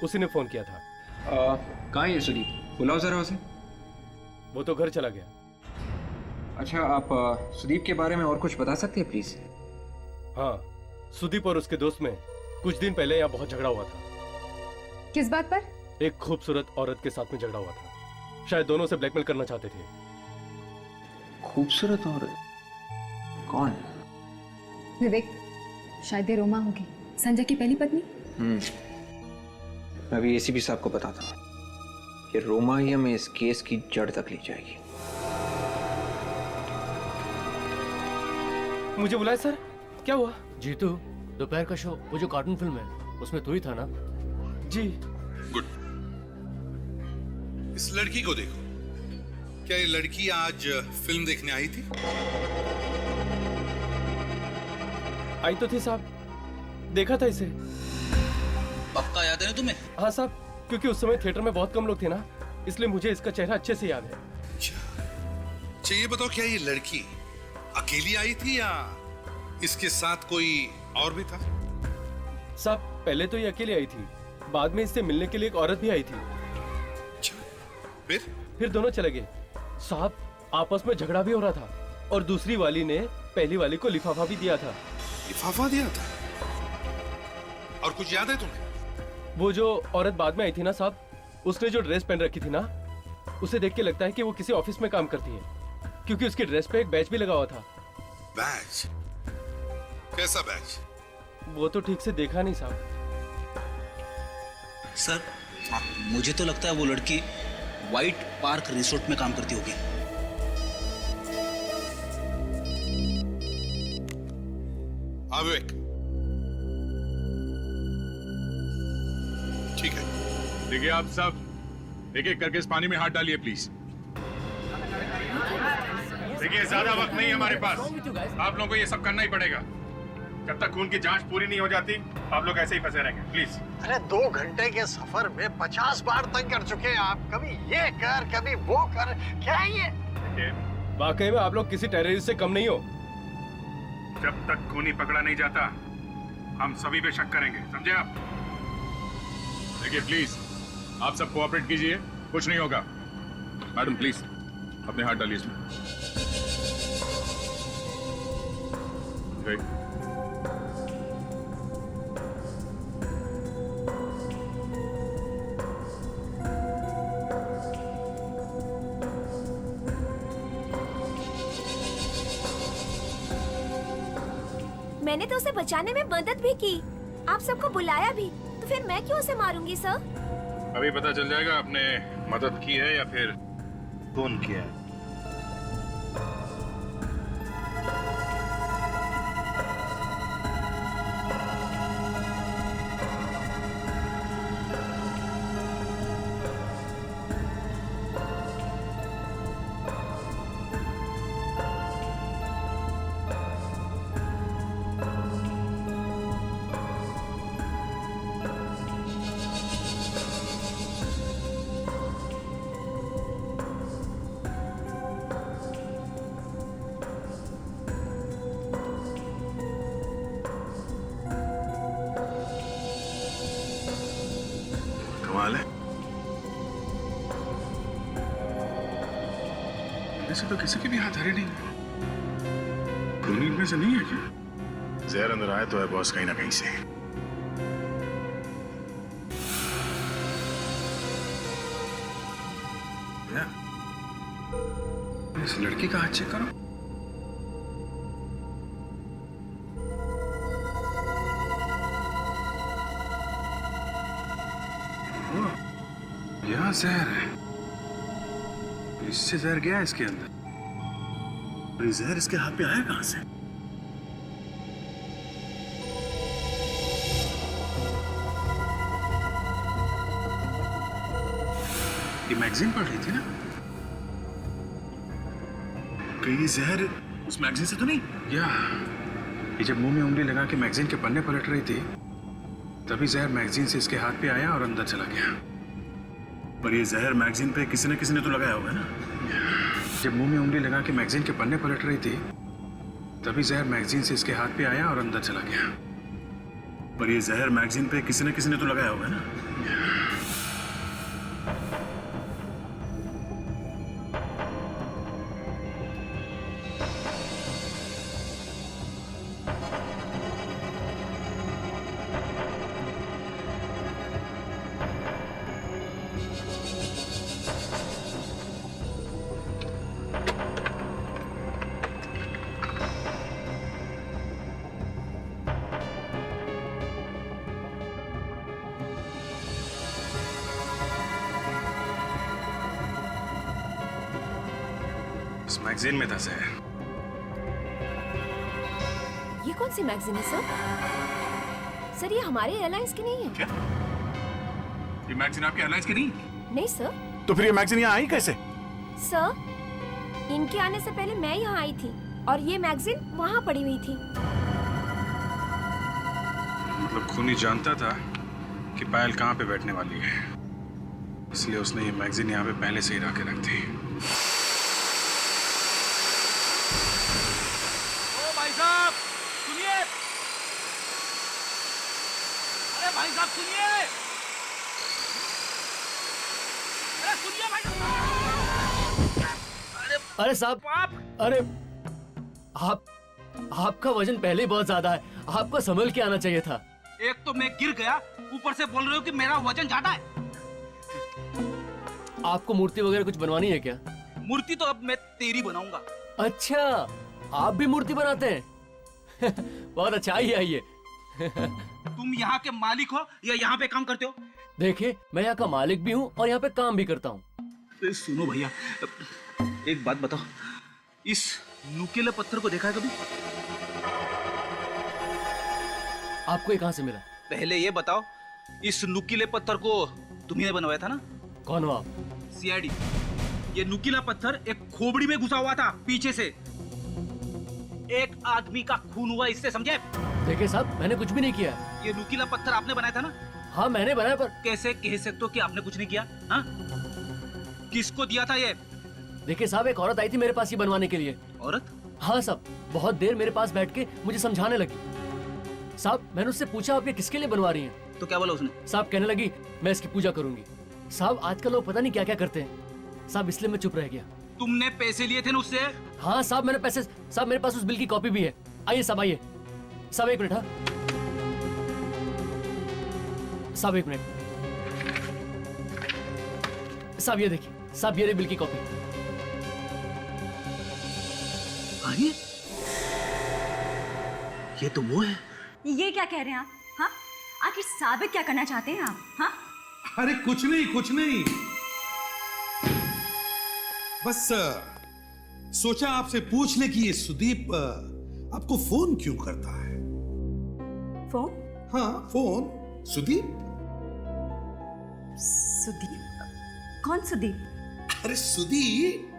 उसी ने फोन किया था। कहाँ है ये सुदीप? बुलाओ जरा उसे। वो तो घर चला गया। अच्छा, आप सुदीप के बारे में और कुछ बता सकते हैं प्लीज? हाँ, सुदीप और उसके दोस्त में कुछ दिन पहले यहाँ बहुत झगड़ा हुआ था। किस बात पर? एक खूबसूरत औरत के साथ में झगड़ा हुआ था। शायद दोनों से ब्लैकमेल करना चाहते थे। खूबसूरत औरत? कौन? विवेक, शायद ये रोमा होगी, संजय की पहली पत्नी। मैं अभी एसीपी साहब को बताता हूँ कि रोमा ही हमें इस केस की जड़ तक ले जाएगी। मुझे बुलाया सर, क्या हुआ? जीतू, दोपहर का शो, वो जो कार्टून फिल्म है उसमें तू ही था ना? जी। गुड। इस लड़की को देखो, क्या ये लड़की आज फिल्म देखने आई थी? आई तो थी साहब, देखा था इसे। पक्का याद है ना तुम्हें? हाँ साहब, क्योंकि उस समय थिएटर में बहुत कम लोग थे ना, इसलिए मुझे इसका चेहरा अच्छे से याद है। अच्छा, ये बताओ क्या ये लड़की अकेली आई थी या इसके साथ कोई और भी था? साहब, पहले तो ये अकेली आई थी, बाद में इससे मिलने के लिए एक औरत भी आई थी। फिर दोनों चले गए। साहब, आपस में झगड़ा भी हो रहा था और दूसरी वाली ने पहली वाली को लिफाफा भी दिया था। लिफाफा दिया था? और कुछ याद है तुम्हें? वो जो औरत बाद में आई थी ना साहब, उसने जो ड्रेस पहन रखी थी ना, उसे देख के लगता है कि वो किसी ऑफिस में काम करती है, क्योंकि उसकी ड्रेस पे एक बैच भी लगा हुआ था। बैच? कैसा बैच? वो तो ठीक से देखा नहीं साहब। सर, मुझे तो लगता है वो लड़की व्हाइट पार्क रिसोर्ट में काम करती होगी। विवेक, ठीक है। देखिए आप सब एक एक करके इस पानी में हाथ डालिए प्लीज। देखिए ज्यादा वक्त नहीं है हमारे पास, आप लोगों को ये सब करना ही पड़ेगा। जब तक खून की जांच पूरी नहीं हो जाती आप लोग ऐसे ही फंसे रहेंगे, प्लीज। अरे 2 घंटे के सफर में 50 बार तंग कर चुके हैं आप। कभी ये कर, कभी वो कर, क्या है ये? वाकई में आप लोग किसी टेररिस्ट से कम नहीं हो। जब तक खूनी पकड़ा नहीं जाता हम सभी पे शक करेंगे, समझे आप? देखिए प्लीज आप सब कोऑपरेट कीजिए, कुछ नहीं होगा। मैडम प्लीज अपने हाथ डालिए इसमें। मैंने तो उसे बचाने में मदद भी की, आप सबको बुलाया भी, तो फिर मैं क्यों उसे मारूंगी सर? अभी पता चल जाएगा आपने मदद की है या फिर खून किया है। कमाल है, ऐसे तो किसी के भी हाथ हरे नहीं। खूनी में से नहीं है क्या? जहर अंदर आया तो है बॉस कहीं ना कहीं से। क्या? इस लड़की का हाथ चेक करो। यहाँ जहर है, इससे जहर गया इसके अंदर। और ये जहर इसके हाथ पे आया कहां से? ये मैगजीन पढ़ रही थी ना? कहीं ये जहर उस मैगजीन से तो नहीं? या ये जब मुंह में उंगली लगा के मैगजीन के पन्ने पलट रही थी, तभी जहर मैगजीन से इसके हाथ पे आया और अंदर चला गया। पर ये जहर मैगजीन पे किसी ने तो लगाया होगा ना? जब मुंह में उंगली लगा के मैगजीन के पन्ने पलट रही थी, तभी जहर मैगजीन से इसके हाथ पे आया और अंदर चला गया। पर ये जहर मैगजीन पे किसी ने तो लगाया होगा ना। इस मैगजीन में था जहर। ये कौन सी मैगजीन है सर? सर ये हमारे एयरलाइंस की नहीं है। क्या? ये मैगजीन आपके एयरलाइंस की नहीं? नहीं सर। तो फिर ये मैगजीन यहाँ आई कैसे? सर इनके आने से पहले मैं यहाँ आई थी और ये मैगजीन वहाँ पड़ी हुई थी। मतलब खूनी जानता था कि पायल कहाँ पे बैठने वाली है, इसलिए उसने ये मैगजीन यहाँ पे पहले से ही ला के रख दी। भाई साहब सुनिए, अरे भाई साहब सुनिए, अरे सुनिए भाई साहब। अरे साहब, अरे आपका वजन पहले ही बहुत ज्यादा है, आपको संभल के आना चाहिए था। एक तो मैं गिर गया, ऊपर से बोल रहे हो कि मेरा वजन ज्यादा है। आपको मूर्ति वगैरह कुछ बनवानी है क्या? मूर्ति तो अब मैं तेरी बनाऊंगा। अच्छा, आप भी मूर्ति बनाते हैं? बहुत अच्छा, आइए आइए। तुम यहाँ के मालिक हो या यहाँ पे काम करते हो? देखिए, मैं यहाँ का मालिक भी हूँ और यहाँ पे काम भी करता हूँ। सुनो भैया, एक बात बताओ, इस नुकीले पत्थर को देखा है कभी? आपको ये कहाँ से मिला? पहले ये बताओ, इस नुकीले पत्थर को तुम्ही ने बनवाया था ना? कौन हो आप? सीआईडी। ये नुकीला पत्थर एक खोपड़ी में घुसा हुआ था पीछे से, एक आदमी का खून हुआ इससे, समझे? देखिए साहब, मैंने कुछ भी नहीं किया। ये नुकीला पत्थर आपने बनाया था ना? हाँ मैंने बनाया, पर कैसे कह सकते हो कि आपने कुछ नहीं किया? हाँ? किसको दिया था ये? देखिए साहब, एक औरत आई थी मेरे पास ये बनवाने के लिए। औरत? हाँ साहब, बहुत देर मेरे पास बैठ के मुझे समझाने लगी। साहब मैंने उससे पूछा आप ये किसके लिए बनवा रही हैं? तो क्या बोला उसने? साहब कहने लगी मैं इसकी पूजा करूंगी। साहब आजकल लोग पता नहीं क्या क्या करते हैं साहब, इसलिए मैं चुप रह गया। तुमने पैसे लिए थे ना उससे? हाँ साहब मैंने पैसे, साहब मेरे पास उस बिल की कॉपी भी है। आइए साहब, आइए साहब, एक मिनट। हाँ साहब एक मिनट, साहब ये देखिए साहब, ये रही बिल की कॉपी। अरे ये तो वो है। ये क्या कह रहे हैं आप? हाँ, आखिर साबित क्या करना चाहते हैं आप? हाँ, अरे कुछ नहीं कुछ नहीं, बस सोचा आपसे पूछ ले कि ये सुदीप आपको फोन क्यों करता है? फोन? हाँ फोन, सुदीप। सुदीप? कौन सुदीप? अरे सुदीप।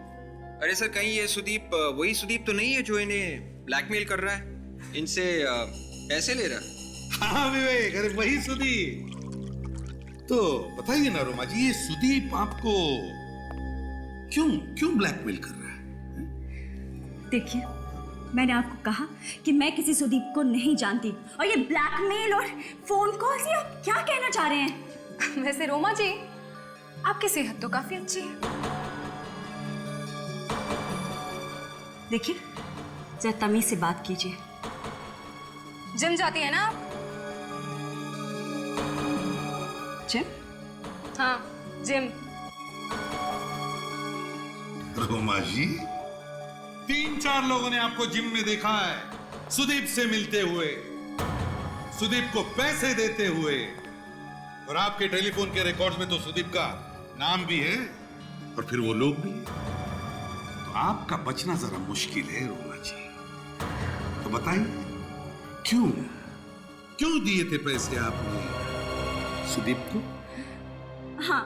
अरे सर, कहीं ये सुदीप वही सुदीप तो नहीं है जो इन्हें ब्लैकमेल कर रहा है, इनसे पैसे ले रहा है? हाँ विवेक, अरे वही सुदीप। तो बताइए ना रोमा जी, ये सुदीप आपको क्यों ब्लैकमेल कर रहा है? देखिए, मैंने आपको कहा कि मैं किसी सुदीप को नहीं जानती, और ये ब्लैकमेल और फोन कॉल से आप क्या कहना चाह रहे हैं? वैसे रोमा जी, आपकी सेहत तो काफी अच्छी है। देखिए, जरा तमीज से बात कीजिए। जिम जाती है ना आप? जिम? हाँ, जिम। रोमा जी, 3-4 लोगों ने आपको जिम में देखा है, सुदीप से मिलते हुए, सुदीप को पैसे देते हुए, और आपके टेलीफोन के रिकॉर्ड्स में तो सुदीप का नाम भी है और फिर वो लोग भी। तो आपका बचना जरा मुश्किल है रोमा जी। तो बताइए, क्यों दिए थे पैसे आपने सुदीप को? हाँ,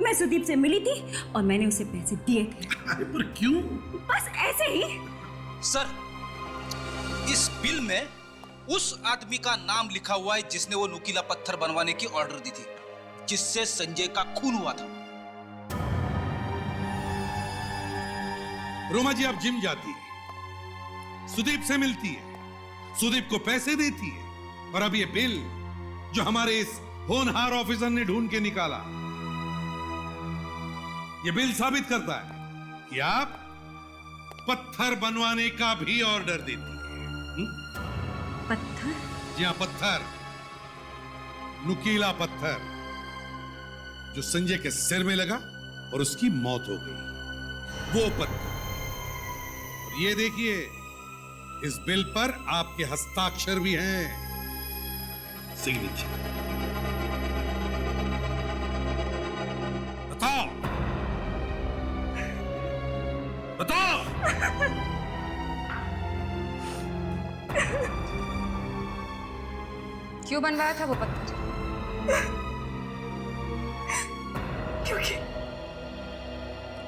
मैं सुदीप से मिली थी और मैंने उसे पैसे दिए थे। अरे पर क्यों? बस ऐसे ही। सर, इस बिल में उस आदमी का नाम लिखा हुआ है जिसने वो नुकीला पत्थर बनवाने की ऑर्डर दी थी, जिससे संजय का खून हुआ था। रोमा जी, आप जिम जाती है, सुदीप से मिलती है, सुदीप को पैसे देती है, और अब ये बिल जो हमारे इस होनहार ऑफिसर ने ढूंढ के निकाला। यह बिल साबित करता है कि आप पत्थर बनवाने का भी ऑर्डर देती है। पत्थर? जी हाँ, पत्थर, नुकीला पत्थर जो संजय के सिर में लगा और उसकी मौत हो गई, वो पत्थर। और ये देखिए, इस बिल पर आपके हस्ताक्षर भी हैं, सिग्नेचर। बताओ बताओ। क्यों बनवाया था वो पत्थर?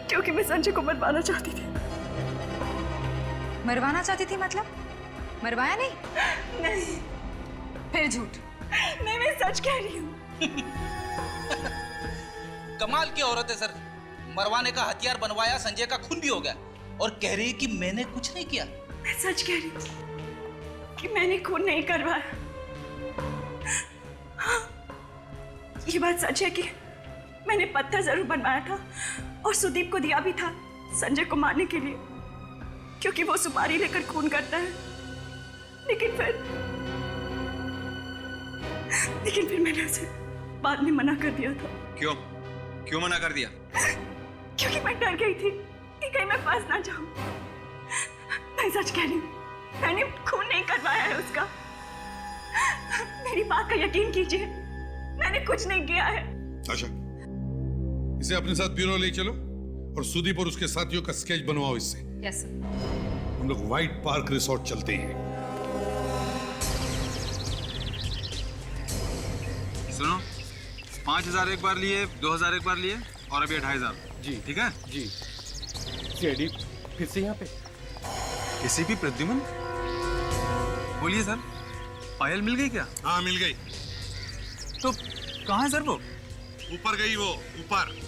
क्योंकि मैं संजय को मरवाना चाहती थी। मरवाना चाहती थी मतलब? मरवाया नहीं? नहीं। फिर झूठ? नहीं, मैं सच कह रही हूँ। कमाल की औरत है सर, मरवाने का हथियार बनवाया, संजय का खून भी हो गया और कह रही है कि मैंने कुछ नहीं किया। मैं सच कह रही हूँ कि मैंने खून नहीं करवाया। हाँ, ये बात सच है कि मैंने पत्थर जरूर बनवाया था और सुदीप को दिया भी था संजय को मारने के लिए, क्योंकि वो सुपारी लेकर खून करता है। लेकिन फिर मैंने उसे बाद में मना कर दिया था। क्यों? क्यों मना कर दिया? क्योंकि मैं डर गई थी कि कहीं मैं फंस ना जाऊं। मैं सच कह रही हूँ, मैंने खून नहीं करवाया है उसका। मेरी बात का यकीन कीजिए, मैंने कुछ नहीं किया है। अच्छा, इसे अपने साथ ब्यूरो ले चलो और सुदीप और उसके साथियों का स्केच बनवाओ इससे। Yes sir. हम लोग व्हाइट पार्क रिसोर्ट चलते हैं। सुनो, 5000 एक बार लिए, 2000 एक बार लिए और अभी 2500। जी ठीक है जी। सीआईडी फिर से यहाँ पे? एसीपी प्रद्युमन, बोलिए सर, पायल मिल गई क्या? हाँ, मिल गई। तो कहाँ है सर वो? ऊपर गई वो, ऊपर।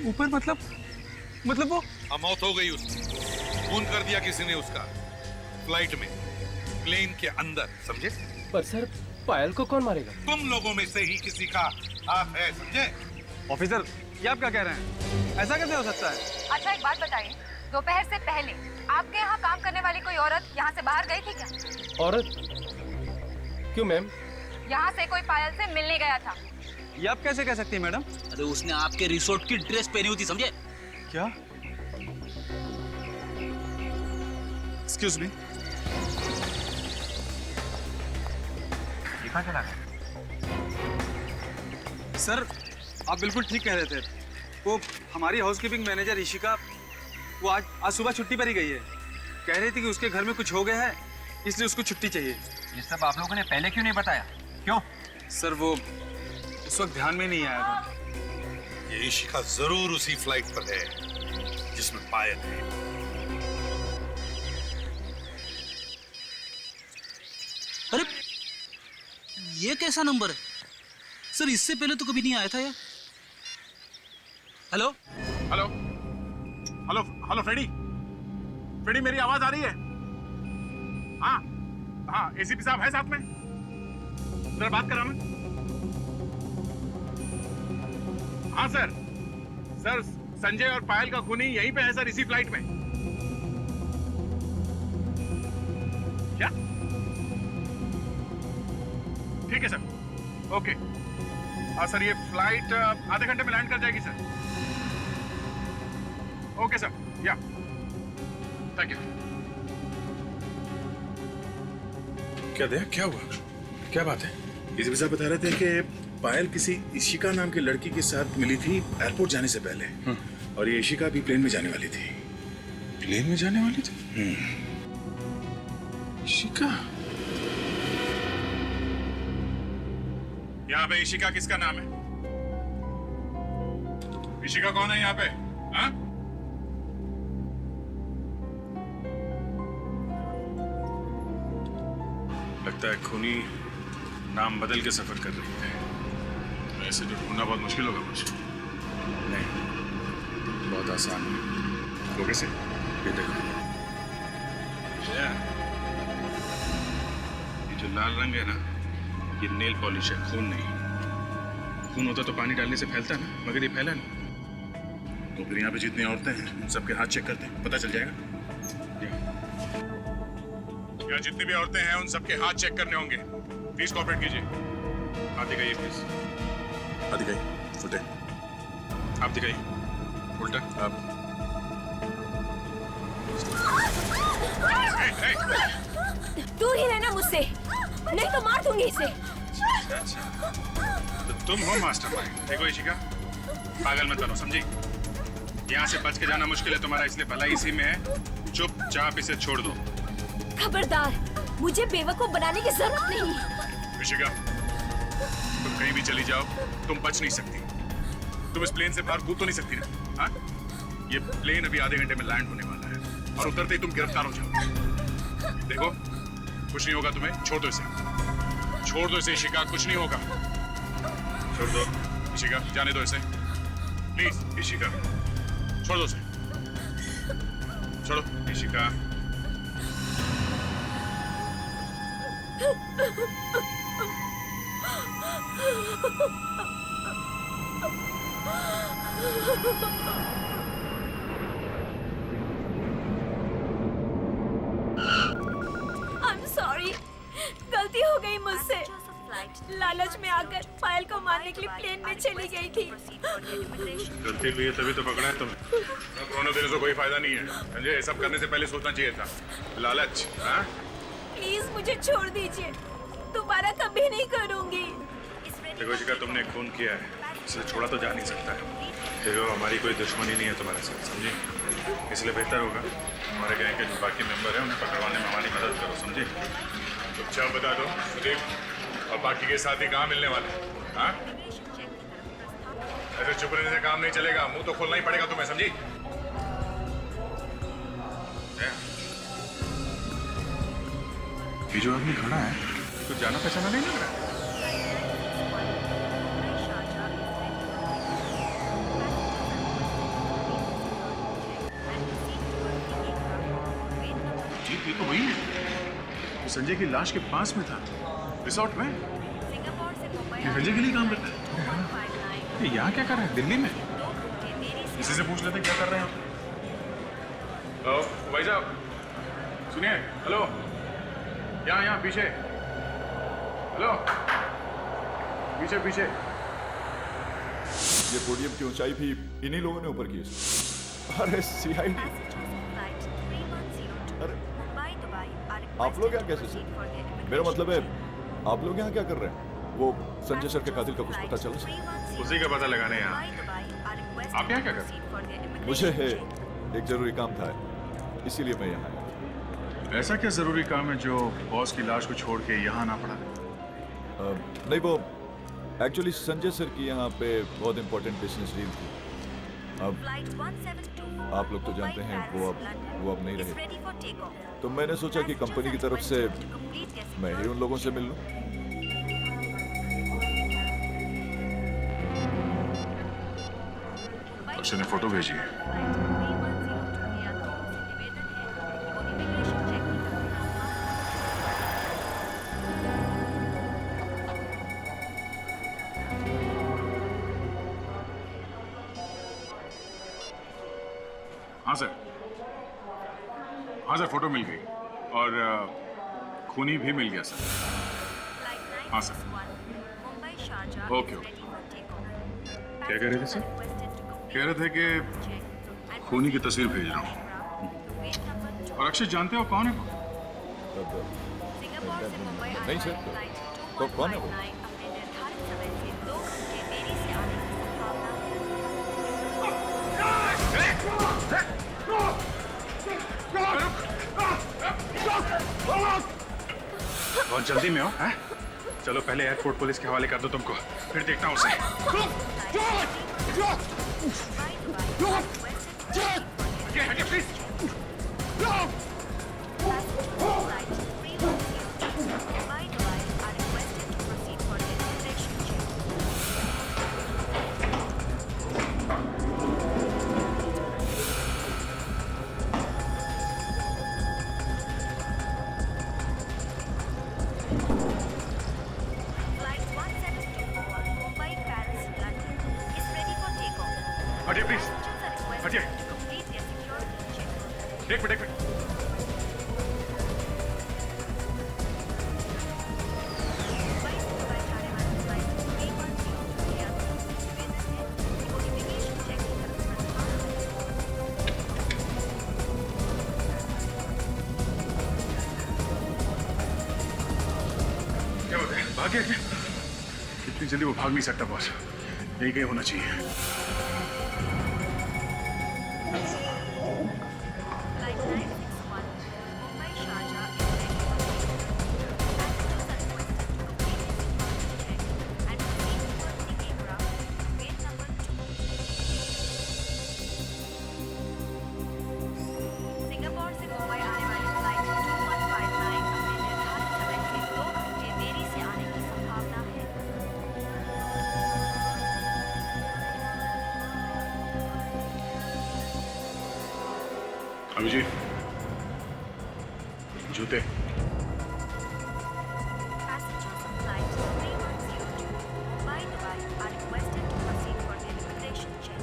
ऊपर मतलब वो? हाँ, मौत हो गई उसकी, खून कर दिया किसी ने उसका, फ्लाइट में, प्लेन के अंदर, समझे? पर सर, पायल को कौन मारेगा? तुम लोगों में से ही किसी का हाथ है, समझे? ऑफिसर, ये आप क्या कह रहे हैं? ऐसा कैसे हो सकता है? अच्छा एक बात बताइए, दोपहर से पहले आपके यहाँ काम करने वाली कोई औरत यहाँ से बाहर गई थी क्या? औरत? क्यों मैम? यहाँ से कोई पायल से मिलने गया था। ये आप कैसे कह सकती हैं मैडम? अरे उसने आपके रिसोर्ट की ड्रेस पहनी हुई थी, समझे? क्या? एक्सक्यूज मी, ये कहाँ चला गया? सर, आप बिल्कुल ठीक कह रहे थे। वो हमारी हाउसकीपिंग मैनेजर ऋषिका, वो आज सुबह छुट्टी पर ही गई है। कह रही थी कि उसके घर में कुछ हो गया है, इसलिए उसको छुट्टी चाहिए। ये सब आप लोगों ने पहले क्यों नहीं बताया? क्यों? सर, वो उस वक्त ध्यान में नहीं आया था। ये ऋषिका जरूर उसी फ्लाइट पर है जिसमें पायल है। अरे ये कैसा नंबर है सर? इससे पहले तो कभी नहीं आया था यार। Hello hello hello hello, Freddy, Freddy, मेरी आवाज आ रही है? हाँ हाँ, एसीपी साहब है साथ में, जरा बात कराना। हाँ सर, सर संजय और पायल का खूनी यहीं पे है सर, इसी फ्लाइट में। क्या? ठीक है सर, ओके। हाँ सर, ये फ्लाइट आधे घंटे में लैंड कर जाएगी सर। ओके सर, या थैंक यू। क्या दया, क्या हुआ? क्या बात है? एसीपी साहब बता रहे थे कि पायल किसी इशिका नाम की लड़की के साथ मिली थी एयरपोर्ट जाने से पहले, और ये इशिका भी प्लेन में जाने वाली थी। प्लेन में जाने वाली थी? इशिका? यहाँ पे इशिका किसका नाम है? इशिका कौन है यहाँ पे? हाँ? लगता है खूनी नाम बदल के सफर कर रही है। ऐसे तो ढूंढना बहुत मुश्किल होगा कुछ। नहीं, बहुत आसान है। वो कैसे? ये देखो, ये जो लाल रंग है ना, ये नेल पॉलिश है, खून नहीं। खून होता तो पानी डालने से फैलता ना, मगर ये फैला नहीं। तो फिर यहाँ पे जितनी औरतें हैं उन सबके हाथ चेक करते हैं, पता चल जाएगा। यहाँ जितनी भी औरतें हैं उन सबके हाथ चेक करने होंगे। प्लीज कोऑपरेट कीजिए। हाथ दिखाइए प्लीज। हाथ दिखाइए, उल्टे। आप दिखाइए, उल्टा। आप दूर ही रहना मुझसे, नहीं तो मार दूंगी इसे। तो तुम हो मास्टरमाइंड। देखो इशिका, पागल मत बनो, समझी? यहाँ से बच के जाना मुश्किल है तुम्हारा, इसलिए भलाई इसी में है। चुपचाप इसे छोड़ दो। खबरदार, मुझे बेवकूफ बनाने की जरूरत नहीं। इशिका, तुम कहीं भी चली जाओ, तुम बच नहीं सकती। तुम इस प्लेन से बाहर कूद तो नहीं सकती ना? हाँ? ये प्लेन अभी आधे घंटे में लैंड होने वाला है और उतरते ही तुम गिरफ्तार हो जाओ। देखो, कुछ नहीं होगा तुम्हें, छोड़ दो इसे। छोड़ दो इसे इशिका, कुछ नहीं होगा। छोड़ दो इशिका, जाने दो इसे प्लीज। इशिका, छोड़ दो इसे, छोड़ो इशिका। I'm sorry, गलती हो गई मुझसे। लालच में आकर पायल को मारने के लिए प्लेन में चली गई थी। गलती हुई है तभी तो पकड़ा है तुम्हें। रोने देने से कोई फायदा नहीं है, समझे? ये सब करने से पहले सोचना चाहिए था। लालच, हाँ? प्लीज मुझे छोड़ दीजिए, दोबारा कभी नहीं करूंगी। देखो इशिका, तुमने खून किया है, इसलिए छोड़ा तो जा नहीं सकता है। देखो, हमारी कोई दुश्मनी नहीं है तुम्हारे साथ, समझे? इसलिए बेहतर होगा हमारे गैंग के जो बाकी मेंबर हैं उन्हें पकड़वाने में हमारी मदद करो, समझे? चुपचाप बता दो सुदीप और बाकी के साथी कहाँ मिलने वाले? हाँ? ऐसे चुप रहने से काम नहीं चलेगा, मुंह तो खोलना ही पड़ेगा तुम्हें, समझी? ये जो आदमी खड़ा है, कुछ जाना पहचाना नहीं लग रहा है। ये तो वही है, तो संजय की लाश के पास में था, रिसोर्ट में। ये संजय के लिए काम करता है। ये यहाँ क्या कर रहे हैं, दिल्ली में? इसी से पूछ लेते क्या कर रहे हैं आप। भाई साहब सुनिए, हेलो, यहाँ पीछे, हेलो, पीछे पीछे। ये पोडियम की ऊंचाई भी इन्हीं लोगों ने ऊपर की है। अरे सीआईडी, अरे आप लोग यहाँ कैसे सर? मेरा मतलब है आप लोग यहाँ क्या कर रहे हैं? वो संजय सर के कातिल का कुछ पता चला सर? उसी का पता लगाने यहाँ। आप यहाँ क्या कर रहे हैं? मुझे एक जरूरी काम था, इसीलिए मैं यहाँ आया। ऐसा क्या जरूरी काम है जो बॉस की लाश को छोड़ के यहाँ आना पड़ा? नहीं, वो एक्चुअली संजय सर की यहाँ पे बहुत इंपॉर्टेंट बिजनेस डील थी। अब आप लोग तो जानते हैं वो अब नहीं रहे, तो मैंने सोचा कि कंपनी की तरफ से मैं ही उन लोगों से मिल लूं। उसने फोटो भेजी है। हाँ सर, फोटो मिल गई और खूनी भी मिल गया सर। हाँ सर, ओके ओके। क्या कह रहे थे सर? कह रहे थे कि खूनी की तस्वीर भेज रहा हूँ। और अक्षय जानते हो कौन है वो? नहीं सर, तो कौन है वो? बहुत जल्दी में हो, हैं? चलो पहले एयरपोर्ट पुलिस के हवाले कर दो तुमको, फिर देखता हूँ उसे। हटिए प्लीज, हटिए। एक मिनट, एक मिनट। क्या बात है, भाग गया क्या? इतनी जल्दी वो भाग नहीं सकता बॉस, यही कहीं होना चाहिए। सिंगापुर से मुंबई आने वाली फ्लाइट 2159 अपने निर्धारित समय से 2 घंटे देरी से आने की संभावना है। अभी जी, जूते। Passengers on flight 3102 Mumbai Dubai are requested to proceed for their immigration check.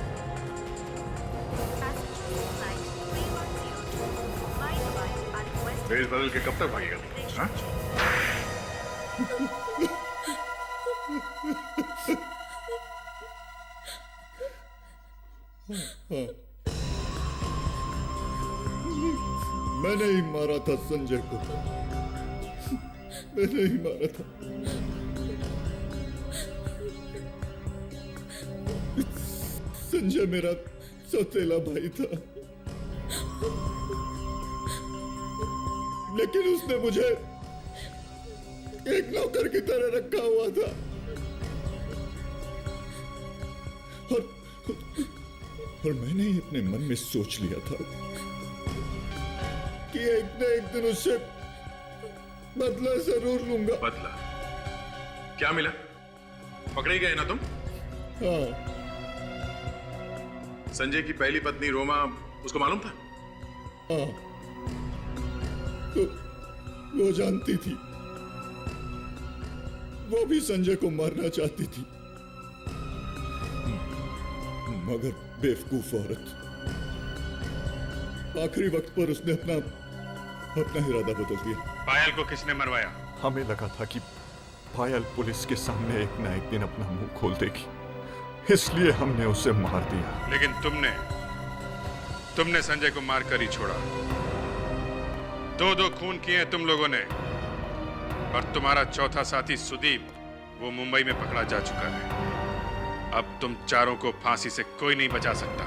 Passengers on flight 3102 Mumbai Dubai are requested dress बदल के कब तक भागेगा? हाँ? मैंने ही मारा था संजय को, मैंने ही मारा था। संजय मेरा सौतेला भाई था, लेकिन उसने मुझे एक नौकर की तरह रखा हुआ था और मैंने ही अपने मन में सोच लिया था कि एक न एक दिन उससे बदला जरूर लूंगा। बदला? क्या मिला? पकड़े गए ना तुम? हाँ। संजय की पहली पत्नी रोमा, उसको मालूम था? हाँ, तो वो जानती थी, वो भी संजय को मारना चाहती थी, मगर बेवकूफ औरत, आखिरी वक्त पर उसने अपना इरादा बदल दिया। पायल को किसने मरवाया? हमें लगा था कि पायल पुलिस के सामने एक न एक दिन अपना मुंह खोल देगी, इसलिए हमने उसे मार दिया। लेकिन तुमने संजय को मारकर ही छोड़ा। 2 खून किए तुम लोगों ने, और तुम्हारा चौथा साथी सुदीप वो मुंबई में पकड़ा जा चुका है। अब तुम चारों को फांसी से कोई नहीं बचा सकता।